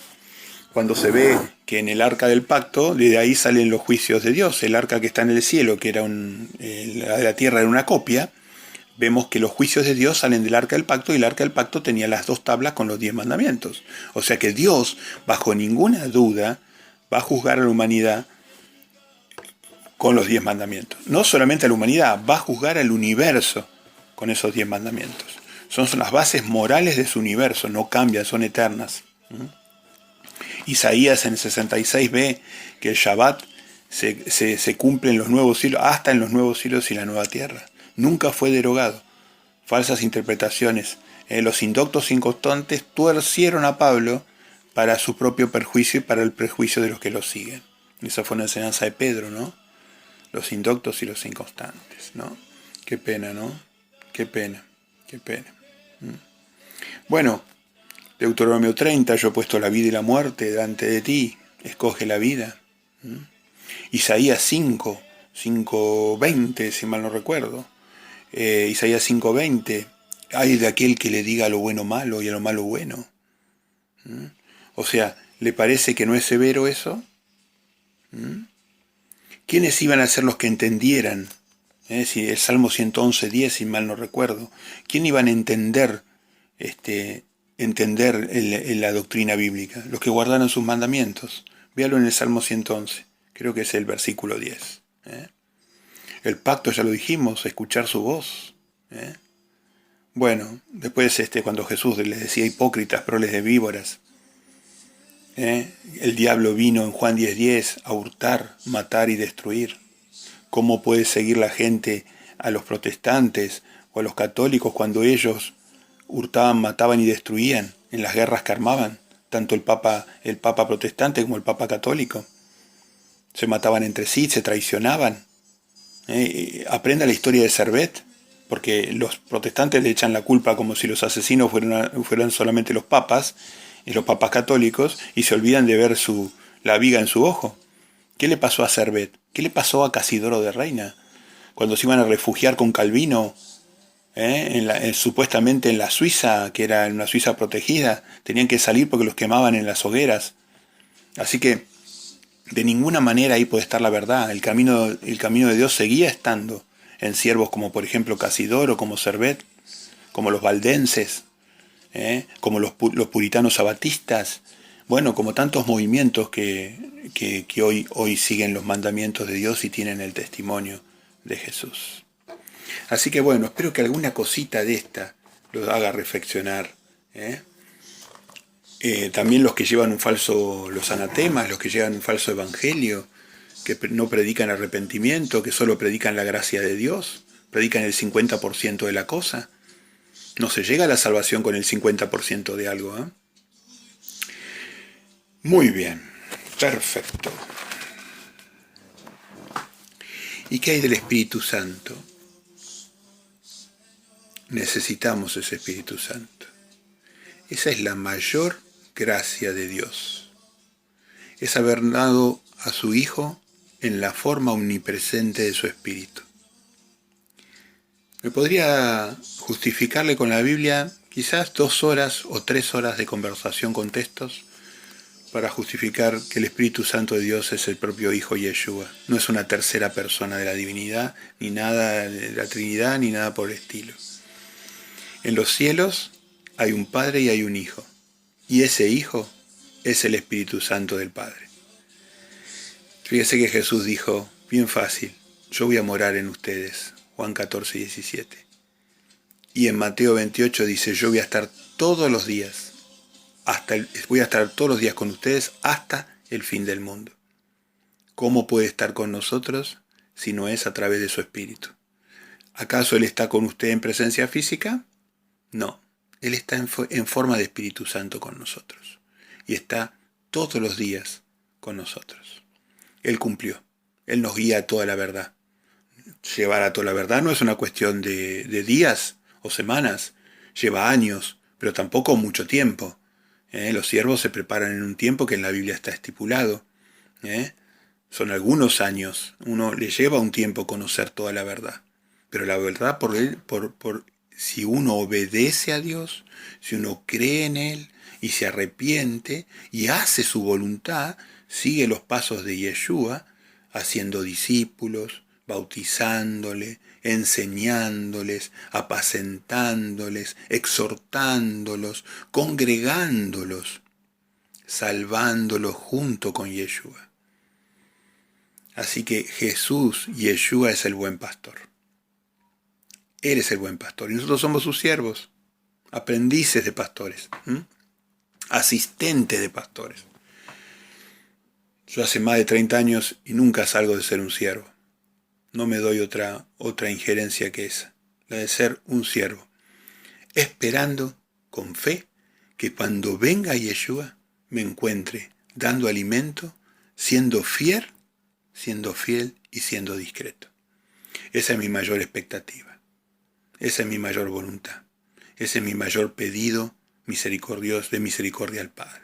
Cuando se ve que en el arca del pacto, de ahí salen los juicios de Dios. El arca que está en el cielo, que era la de la tierra, era una copia. Vemos que los juicios de Dios salen del arca del pacto y el arca del pacto tenía las 2 tablas con los 10 mandamientos. O sea que Dios, bajo ninguna duda, va a juzgar a la humanidad con los 10 mandamientos. No solamente a la humanidad, va a juzgar al universo con esos 10 mandamientos. Son las bases morales de su universo, no cambian, son eternas. Isaías en el 66 ve que el Shabbat se cumple en los nuevos cielos, hasta en los nuevos cielos y la nueva tierra. Nunca fue derogado. Falsas interpretaciones. Los indoctos inconstantes tuercieron a Pablo para su propio perjuicio y para el perjuicio de los que lo siguen. Esa fue una enseñanza de Pedro, ¿no? Los indoctos y los inconstantes, ¿no? Qué pena, ¿no? Qué pena, qué pena. Bueno, Deuteronomio 30, yo he puesto la vida y la muerte delante de ti, escoge la vida. Isaías 5:20, si mal no recuerdo. Isaías 5:20, hay de aquel que le diga a lo bueno malo y a lo malo bueno. O sea, ¿le parece que no es severo eso? ¿Quiénes iban a ser los que entendieran? Si el Salmo 111:10, si mal no recuerdo. ¿Quién iban a entender la doctrina bíblica? Los que guardaron sus mandamientos. Véalo en el Salmo 111, creo que es el versículo 10. El pacto, ya lo dijimos, escuchar su voz. Bueno, después cuando Jesús les decía hipócritas, proles de víboras, el diablo vino en Juan 10:10 a hurtar, matar y destruir. ¿Cómo puede seguir la gente a los protestantes o a los católicos cuando ellos hurtaban, mataban y destruían en las guerras que armaban? Tanto el papa protestante como el papa católico. Se mataban entre sí, se traicionaban. Aprenda la historia de Servet, porque los protestantes le echan la culpa como si los asesinos fueran solamente los papas y los papas católicos, y se olvidan de ver la viga en su ojo. ¿Qué le pasó a Servet? ¿Qué le pasó a Casidoro de Reina? Cuando se iban a refugiar con Calvino, supuestamente en la Suiza, que era una Suiza protegida, tenían que salir porque los quemaban en las hogueras. Así que de ninguna manera ahí puede estar la verdad. El camino de Dios seguía estando en siervos como por ejemplo Casidoro, como Servet, como los valdenses, como los puritanos sabatistas, bueno, como tantos movimientos que hoy siguen los mandamientos de Dios y tienen el testimonio de Jesús. Así que bueno, espero que alguna cosita de esta los haga reflexionar. También los que llevan los anatemas, los que llevan un falso evangelio, que no predican arrepentimiento, que solo predican la gracia de Dios, predican el 50% de la cosa. No se llega a la salvación con el 50% de algo. Muy bien, perfecto. ¿Y qué hay del Espíritu Santo? necesitamos ese Espíritu Santo. Esa es la mayor gracia de Dios. Es haber dado a su Hijo en la forma omnipresente de su Espíritu. Me podría justificarle con la Biblia quizás 2 horas o 3 horas de conversación con textos para justificar que el Espíritu Santo de Dios es el propio Hijo Yeshua. No es una tercera persona de la divinidad, ni nada de la Trinidad, ni nada por el estilo. En los cielos hay un Padre y hay un Hijo. Y ese Hijo es el Espíritu Santo del Padre. Fíjese que Jesús dijo, bien fácil, yo voy a morar en ustedes. Juan 14, 17. Y en Mateo 28 dice, yo voy a estar todos los días, voy a estar todos los días con ustedes hasta el fin del mundo. ¿Cómo puede estar con nosotros si no es a través de su Espíritu? ¿Acaso Él está con usted en presencia física? No, Él está en forma de Espíritu Santo con nosotros. Y está todos los días con nosotros. Él cumplió. Él nos guía a toda la verdad. Llevar a toda la verdad no es una cuestión de días o semanas. Lleva años, pero tampoco mucho tiempo. Los siervos se preparan en un tiempo que en la Biblia está estipulado. Son algunos años. Uno le lleva un tiempo conocer toda la verdad. Pero la verdad, si uno obedece a Dios, si uno cree en Él y se arrepiente y hace su voluntad, sigue los pasos de Yeshua, haciendo discípulos, bautizándole, enseñándoles, apacentándoles, exhortándolos, congregándolos, salvándolos junto con Yeshua. Así que Jesús, Yeshua, es el buen pastor. Él es el buen pastor y nosotros somos sus siervos, aprendices de pastores, asistentes de pastores. Yo hace más de 30 años y nunca salgo de ser un siervo. No me doy otra injerencia que esa, la de ser un siervo, esperando con fe que cuando venga Yeshua me encuentre dando alimento, siendo fiel y siendo discreto. Esa es mi mayor expectativa, esa es mi mayor voluntad, ese es mi mayor pedido misericordioso de misericordia al Padre.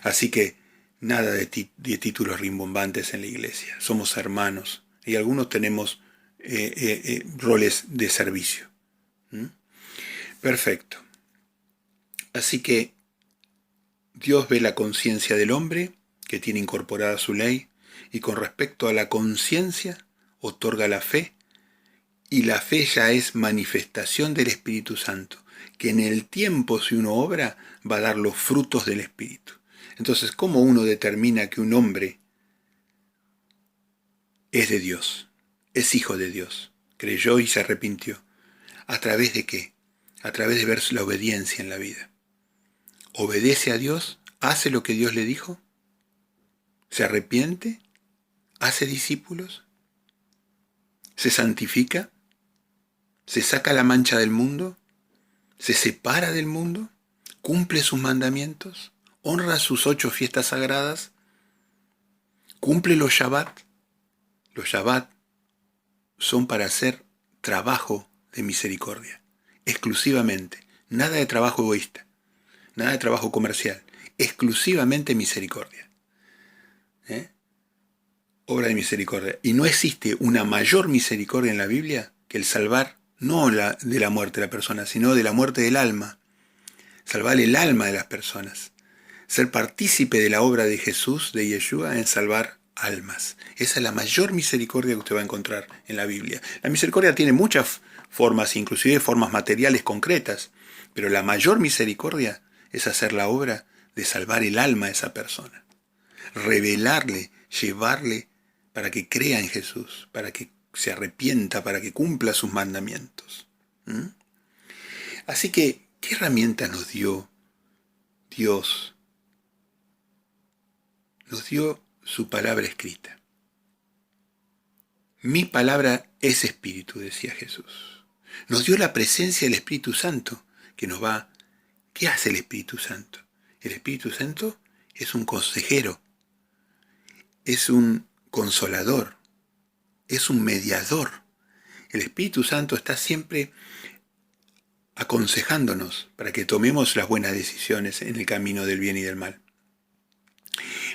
Así que nada de títulos rimbombantes en la iglesia, somos hermanos. Y algunos tenemos roles de servicio. Perfecto. Así que Dios ve la conciencia del hombre, que tiene incorporada su ley, y con respecto a la conciencia, otorga la fe, y la fe ya es manifestación del Espíritu Santo, que en el tiempo, si uno obra, va a dar los frutos del Espíritu. Entonces, ¿cómo uno determina que un hombre es de Dios, es hijo de Dios, creyó y se arrepintió? ¿A través de qué? A través de ver la obediencia en la vida. ¿Obedece a Dios? ¿Hace lo que Dios le dijo? ¿Se arrepiente? ¿Hace discípulos? ¿Se santifica? ¿Se saca la mancha del mundo? ¿Se separa del mundo? ¿Cumple sus mandamientos? ¿Honra sus 8 fiestas sagradas? ¿Cumple los Shabbat? Los Shabbat son para hacer trabajo de misericordia, exclusivamente, nada de trabajo egoísta, nada de trabajo comercial, exclusivamente misericordia. Obra de misericordia. Y no existe una mayor misericordia en la Biblia que el salvar, no de la muerte de la persona, sino de la muerte del alma. Salvar el alma de las personas. Ser partícipe de la obra de Jesús, de Yeshua, en salvar almas. Esa es la mayor misericordia que usted va a encontrar en la Biblia. La misericordia tiene muchas formas, inclusive formas materiales concretas, pero la mayor misericordia es hacer la obra de salvar el alma de esa persona. Revelarle, llevarle para que crea en Jesús, para que se arrepienta, para que cumpla sus mandamientos. Así que, ¿qué herramienta nos dio Dios? Nos dio su palabra escrita. Mi palabra es espíritu, decía Jesús. Nos dio la presencia del Espíritu Santo, que nos va... ¿Qué hace el Espíritu Santo? El Espíritu Santo es un consejero, es un consolador, es un mediador. El Espíritu Santo está siempre aconsejándonos para que tomemos las buenas decisiones en el camino del bien y del mal.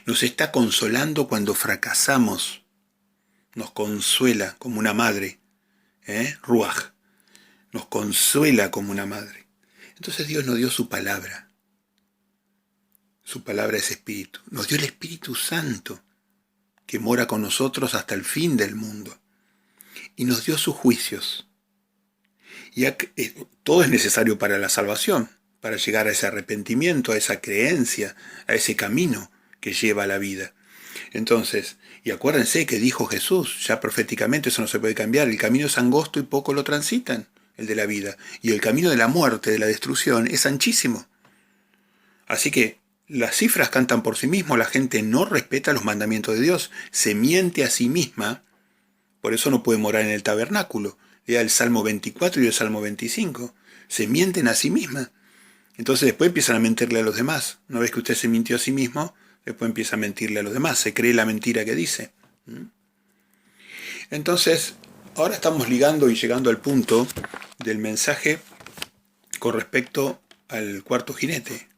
Nos está consolando cuando fracasamos, nos consuela como una madre, Ruaj, nos consuela como una madre. Entonces Dios nos dio su palabra es espíritu, nos dio el Espíritu Santo, que mora con nosotros hasta el fin del mundo, y nos dio sus juicios. Y todo es necesario para la salvación, para llegar a ese arrepentimiento, a esa creencia, a ese camino que lleva a la vida. Entonces, y acuérdense que dijo Jesús, ya proféticamente, eso no se puede cambiar, el camino es angosto y poco lo transitan, el de la vida, y el camino de la muerte, de la destrucción, es anchísimo. Así que las cifras cantan por sí mismos, la gente no respeta los mandamientos de Dios, se miente a sí misma, por eso no puede morar en el tabernáculo. Lea el Salmo 24 y el Salmo 25. Se mienten a sí misma. Entonces después empiezan a mentirle a los demás. Una vez que usted se mintió a sí mismo, después empieza a mentirle a los demás. Se cree la mentira que dice. Entonces, ahora estamos ligando y llegando al punto del mensaje con respecto al cuarto jinete.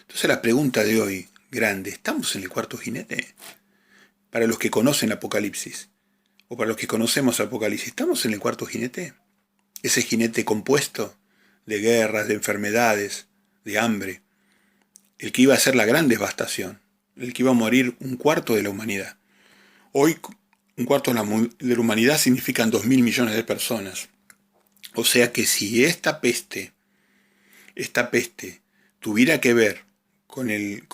Entonces la pregunta de hoy, grande, ¿estamos en el cuarto jinete? Para los que conocen Apocalipsis, o para los que conocemos Apocalipsis, ¿estamos en el cuarto jinete? Ese jinete compuesto de guerras, de enfermedades, de hambre, el que iba a hacer la gran devastación, el que iba a morir un cuarto de la humanidad. Hoy, un cuarto de la humanidad significan 2.000 millones de personas. O sea que si esta peste tuviera que ver con el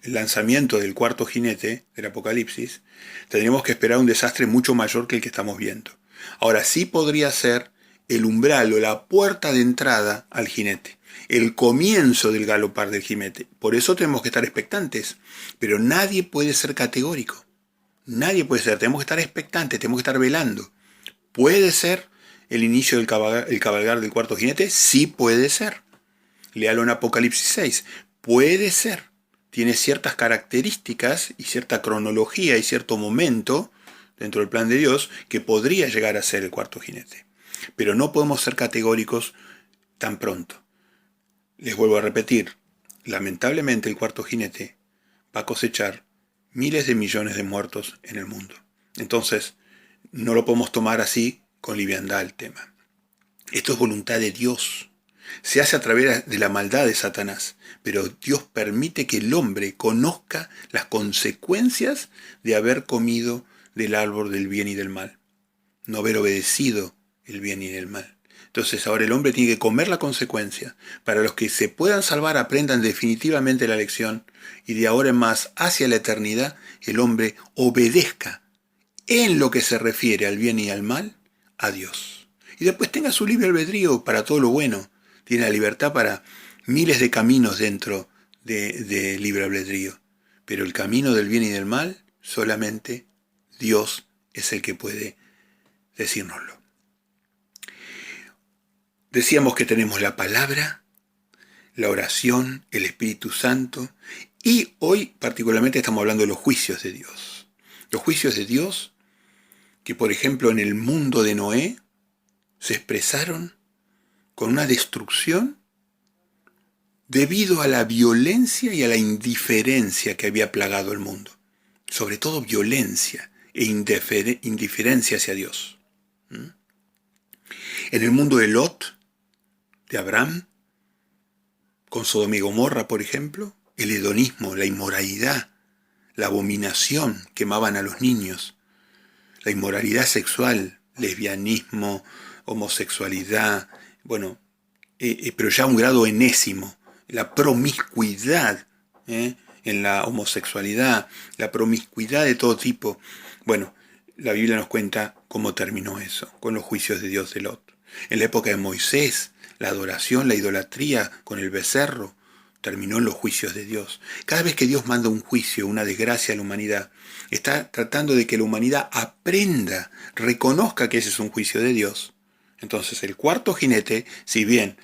lanzamiento del cuarto jinete del Apocalipsis, tendríamos que esperar un desastre mucho mayor que el que estamos viendo. Ahora sí podría ser el umbral o la puerta de entrada al jinete, el comienzo del galopar del jinete. Por eso tenemos que estar expectantes, pero nadie puede ser categórico. Nadie puede ser, tenemos que estar expectantes, tenemos que estar velando. ¿Puede ser el inicio del cabalgar del cuarto jinete? Sí puede ser. Léalo en Apocalipsis 6. Puede ser. Tiene ciertas características y cierta cronología y cierto momento dentro del plan de Dios que podría llegar a ser el cuarto jinete. Pero no podemos ser categóricos tan pronto. Les vuelvo a repetir, lamentablemente el cuarto jinete va a cosechar miles de millones de muertos en el mundo. Entonces, no lo podemos tomar así con liviandad el tema. Esto es voluntad de Dios. Se hace a través de la maldad de Satanás, pero Dios permite que el hombre conozca las consecuencias de haber comido del árbol del bien y del mal, no haber obedecido el bien y el mal. Entonces ahora el hombre tiene que comer la consecuencia. Para los que se puedan salvar, aprendan definitivamente la lección y de ahora en más hacia la eternidad el hombre obedezca en lo que se refiere al bien y al mal a Dios. Y después tenga su libre albedrío para todo lo bueno. Tiene la libertad para miles de caminos dentro de libre albedrío. Pero el camino del bien y del mal, solamente Dios es el que puede decírnoslo. Decíamos que tenemos la palabra, la oración, el Espíritu Santo, y hoy particularmente estamos hablando de los juicios de Dios. Los juicios de Dios que, por ejemplo, en el mundo de Noé se expresaron con una destrucción debido a la violencia y a la indiferencia que había plagado el mundo. Sobre todo violencia e indiferencia hacia Dios. En el mundo de Lot, de Abraham, con Sodoma y Gomorra, por ejemplo, el hedonismo, la inmoralidad, la abominación, quemaban a los niños, la inmoralidad sexual, lesbianismo, homosexualidad, pero ya a un grado enésimo, la promiscuidad en la homosexualidad, la promiscuidad de todo tipo. Bueno, la Biblia nos cuenta cómo terminó eso, con los juicios de Dios de Lot. En la época de Moisés, la adoración, la idolatría con el becerro, terminó en los juicios de Dios. Cada vez que Dios manda un juicio, una desgracia a la humanidad, está tratando de que la humanidad aprenda, reconozca que ese es un juicio de Dios. Entonces el cuarto jinete, si bien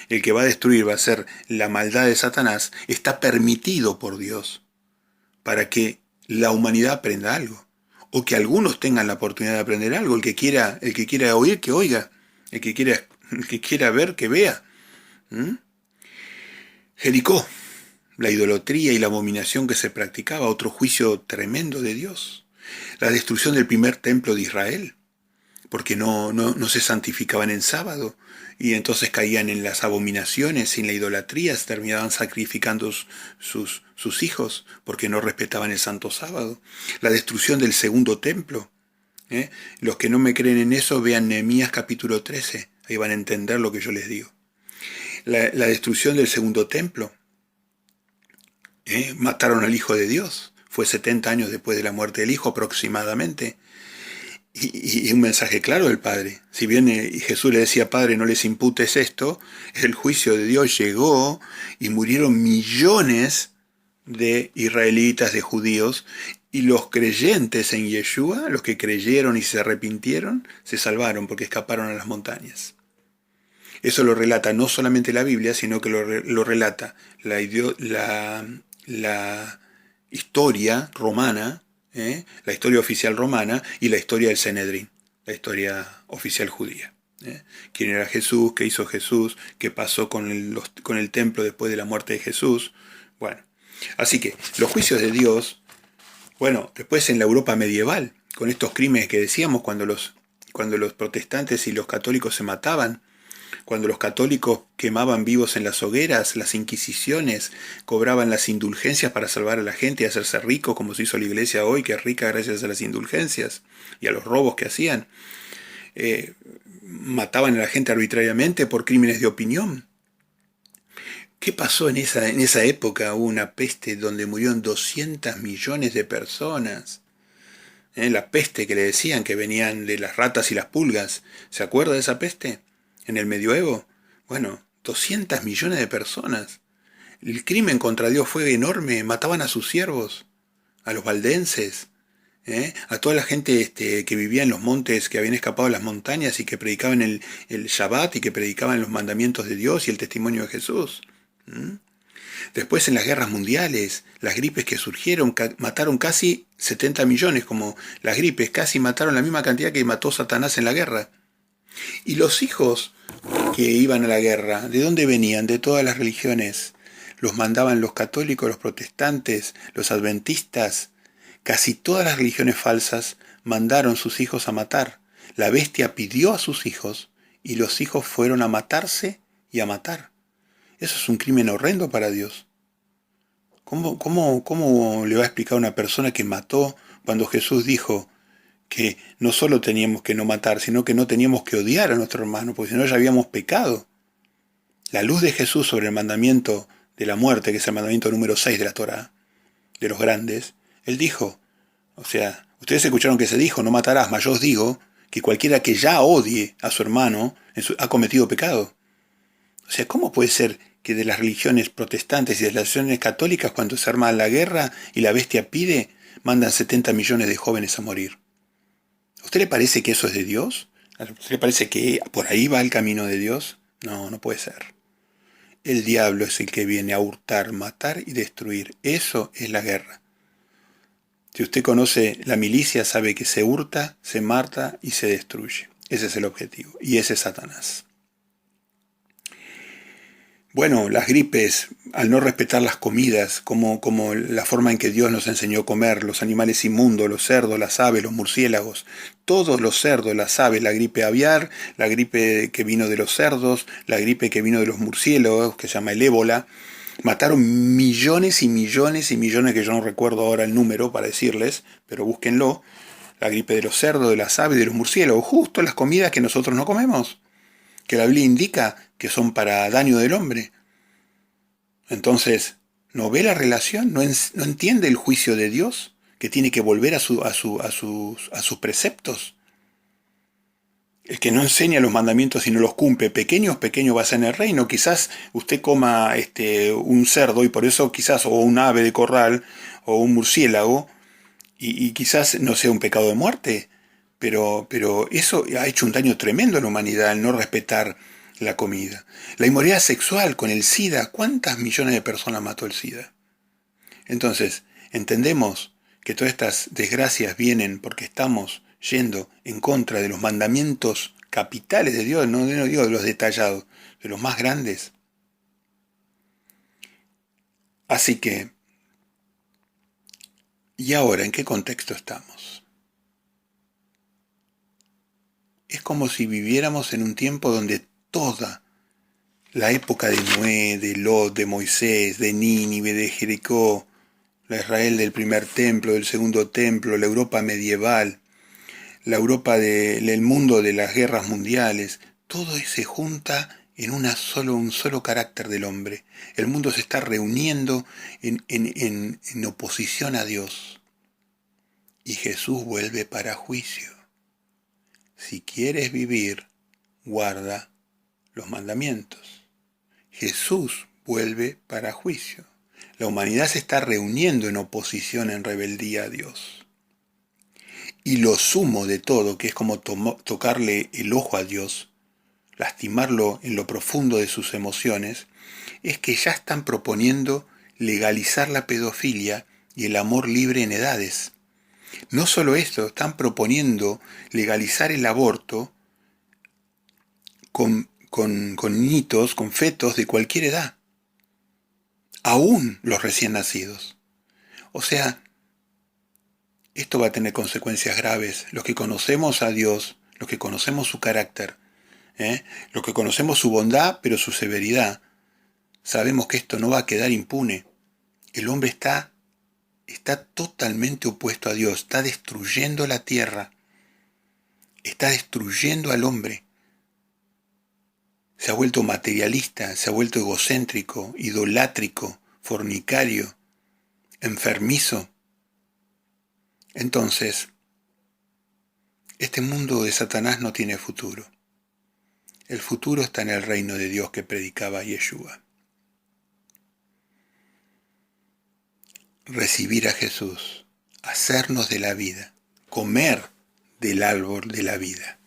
el que va a destruir va a ser la maldad de Satanás, está permitido por Dios para que la humanidad aprenda algo. O que algunos tengan la oportunidad de aprender algo. El que quiera oír, que oiga. El que quiera El que quiera ver, que vea. ¿Mm? Jericó, la idolatría y la abominación que se practicaba, otro juicio tremendo de Dios. La destrucción del primer templo de Israel, porque no se santificaban en sábado, y entonces caían en las abominaciones, en la idolatría, se terminaban sacrificando sus hijos, porque no respetaban el santo sábado. La destrucción del segundo templo. Los que no me creen en eso, vean Nehemías capítulo 13, ahí van a entender lo que yo les digo. La destrucción del segundo templo. Mataron al Hijo de Dios, fue 70 años después de la muerte del Hijo aproximadamente. Y un mensaje claro del Padre. Si bien Jesús le decía, Padre, no les imputes esto, el juicio de Dios llegó y murieron millones de israelitas, de judíos, y los creyentes en Yeshua, los que creyeron y se arrepintieron, se salvaron porque escaparon a las montañas. Eso lo relata no solamente la Biblia, sino que lo relata la historia romana, la historia oficial romana y la historia del Sanedrín, la historia oficial judía. ¿Quién era Jesús? ¿Qué hizo Jesús? ¿Qué pasó con el templo después de la muerte de Jesús? Bueno, así que los juicios de Dios, bueno, después en la Europa medieval, con estos crímenes que decíamos, cuando los protestantes y los católicos se mataban, cuando los católicos quemaban vivos en las hogueras, las inquisiciones, cobraban las indulgencias para salvar a la gente y hacerse ricos, como se hizo la iglesia hoy, que es rica gracias a las indulgencias y a los robos que hacían. Mataban a la gente arbitrariamente por crímenes de opinión. ¿Qué pasó en esa época? Hubo una peste donde murieron 200 millones de personas. La peste que le decían, que venían de las ratas y las pulgas. ¿Se acuerda de esa peste? En el medioevo, bueno, 200 millones de personas. El crimen contra Dios fue enorme, mataban a sus siervos, a los valdenses, a toda la gente que vivía en los montes, que habían escapado de las montañas y que predicaban el Shabbat y que predicaban los mandamientos de Dios y el testimonio de Jesús. Después en las guerras mundiales, las gripes que surgieron mataron casi 70 millones, como las gripes, casi mataron la misma cantidad que mató Satanás en la guerra. Y los hijos que iban a la guerra, ¿de dónde venían? De todas las religiones. Los mandaban los católicos, los protestantes, los adventistas. Casi todas las religiones falsas mandaron sus hijos a matar. La bestia pidió a sus hijos y los hijos fueron a matarse y a matar. Eso es un crimen horrendo para Dios. ¿Cómo le va a explicar a una persona que mató cuando Jesús dijo que no solo teníamos que no matar, sino que no teníamos que odiar a nuestro hermano, porque si no ya habíamos pecado? La luz de Jesús sobre el mandamiento de la muerte, que es el mandamiento número 6 de la Torá, de los grandes, él dijo, o sea, ustedes escucharon que se dijo, no matarás, mas yo os digo que cualquiera que ya odie a su hermano ha cometido pecado. O sea, ¿cómo puede ser que de las religiones protestantes y de las religiones católicas, cuando se arma la guerra y la bestia pide, mandan 70 millones de jóvenes a morir? ¿A usted le parece que eso es de Dios? ¿A usted le parece que por ahí va el camino de Dios? No, no puede ser. El diablo es el que viene a hurtar, matar y destruir. Eso es la guerra. Si usted conoce la milicia, sabe que se hurta, se mata y se destruye. Ese es el objetivo. Y ese es Satanás. Bueno, las gripes, al no respetar las comidas, como la forma en que Dios nos enseñó a comer, los animales inmundos, los cerdos, las aves, los murciélagos, todos los cerdos, las aves, la gripe aviar, la gripe que vino de los cerdos, la gripe que vino de los murciélagos, que se llama el ébola, mataron millones y millones y millones, que yo no recuerdo ahora el número para decirles, pero búsquenlo, la gripe de los cerdos, de las aves, de los murciélagos, justo las comidas que nosotros no comemos, que la Biblia indica que son para daño del hombre. Entonces, ¿no ve la relación? ¿No entiende el juicio de Dios? Que tiene que volver a sus preceptos. El que no enseña los mandamientos y no los cumple, pequeño va a ser en el reino. Quizás usted coma un cerdo y por eso quizás, o un ave de corral, o un murciélago, y quizás no sea un pecado de muerte. Pero eso ha hecho un daño tremendo a la humanidad, el no respetar la comida. La inmoralidad sexual con el SIDA, ¿cuántas millones de personas mató el SIDA? Entonces, entendemos que todas estas desgracias vienen porque estamos yendo en contra de los mandamientos capitales de Dios, no digo de los detallados, de los más grandes. Así que, ¿y ahora en qué contexto estamos? Es como si viviéramos en un tiempo donde toda la época de Noé, de Lot, de Moisés, de Nínive, de Jericó, la Israel del primer templo, del segundo templo, la Europa medieval, la Europa del mundo de las guerras mundiales, todo se junta en un solo carácter del hombre. El mundo se está reuniendo en oposición a Dios. Y Jesús vuelve para juicio. Si quieres vivir, guarda los mandamientos. Jesús vuelve para juicio. La humanidad se está reuniendo en oposición, en rebeldía a Dios. Y lo sumo de todo, que es como tocarle el ojo a Dios, lastimarlo en lo profundo de sus emociones, es que ya están proponiendo legalizar la pedofilia y el amor libre en edades. No solo esto, están proponiendo legalizar el aborto con niñitos, con fetos de cualquier edad, aún los recién nacidos. O sea, esto va a tener consecuencias graves. Los que conocemos a Dios, los que conocemos su carácter, los que conocemos su bondad, pero su severidad, sabemos que esto no va a quedar impune. El hombre está totalmente opuesto a Dios, está destruyendo la tierra, está destruyendo al hombre. Se ha vuelto materialista, se ha vuelto egocéntrico, idolátrico, fornicario, enfermizo. Entonces, este mundo de Satanás no tiene futuro. El futuro está en el reino de Dios que predicaba Yeshua. Recibir a Jesús, hacernos de la vida, comer del árbol de la vida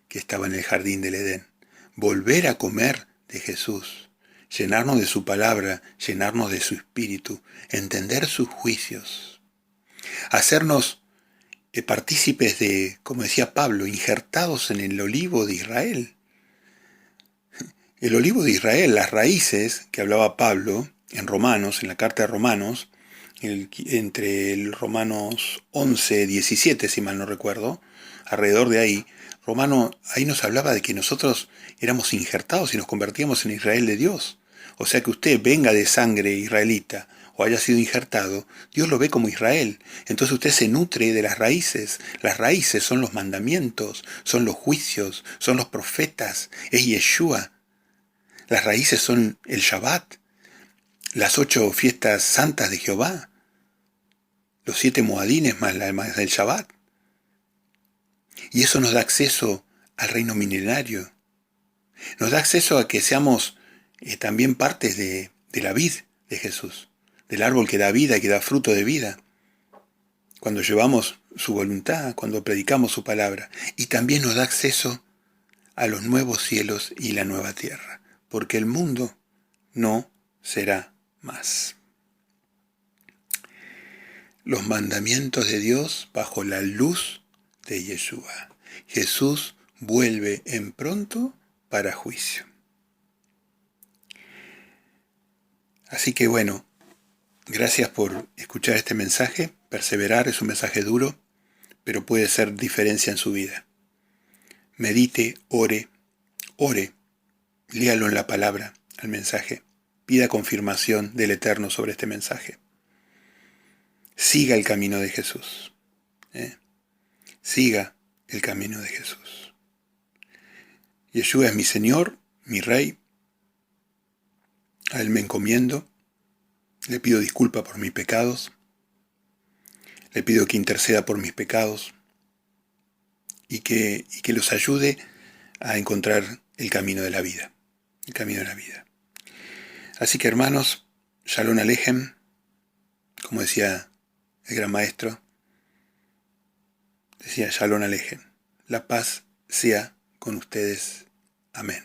que estaba en el jardín del Edén, volver a comer de Jesús, llenarnos de su palabra, llenarnos de su espíritu, entender sus juicios, hacernos partícipes de, como decía Pablo, injertados en el olivo de Israel. El olivo de Israel, las raíces que hablaba Pablo en Romanos, en la carta de Romanos, entre el Romanos 11, 17, si mal no recuerdo, alrededor de ahí, ahí nos hablaba de que nosotros éramos injertados y nos convertíamos en Israel de Dios. O sea que usted venga de sangre israelita o haya sido injertado, Dios lo ve como Israel. Entonces usted se nutre de las raíces. Las raíces son los mandamientos, son los juicios, son los profetas, es Yeshua. Las raíces son el Shabbat, las 8 fiestas santas de Jehová, los 7 moadines más el Shabbat. Y eso nos da acceso al reino milenario. Nos da acceso a que seamos también partes de la vid de Jesús, del árbol que da vida y que da fruto de vida. Cuando llevamos su voluntad, cuando predicamos su palabra. Y también nos da acceso a los nuevos cielos y la nueva tierra. Porque el mundo no será más. Los mandamientos de Dios bajo la luz de Yeshua. Jesús vuelve en pronto para juicio. Así que bueno, gracias por escuchar este mensaje. Perseverar es un mensaje duro, pero puede ser diferencia en su vida. Medite, ore, léalo en la palabra, el mensaje. Pida confirmación del Eterno sobre este mensaje. Siga el camino de Jesús. Siga el camino de Jesús. Yeshua es mi Señor, mi Rey. A Él me encomiendo. Le pido disculpa por mis pecados. Le pido que interceda por mis pecados y que los ayude a encontrar el camino de la vida. El camino de la vida. Así que hermanos, Shalom Alejem, como decía el gran maestro, decía Shalom Alejem, la paz sea con ustedes. Amén.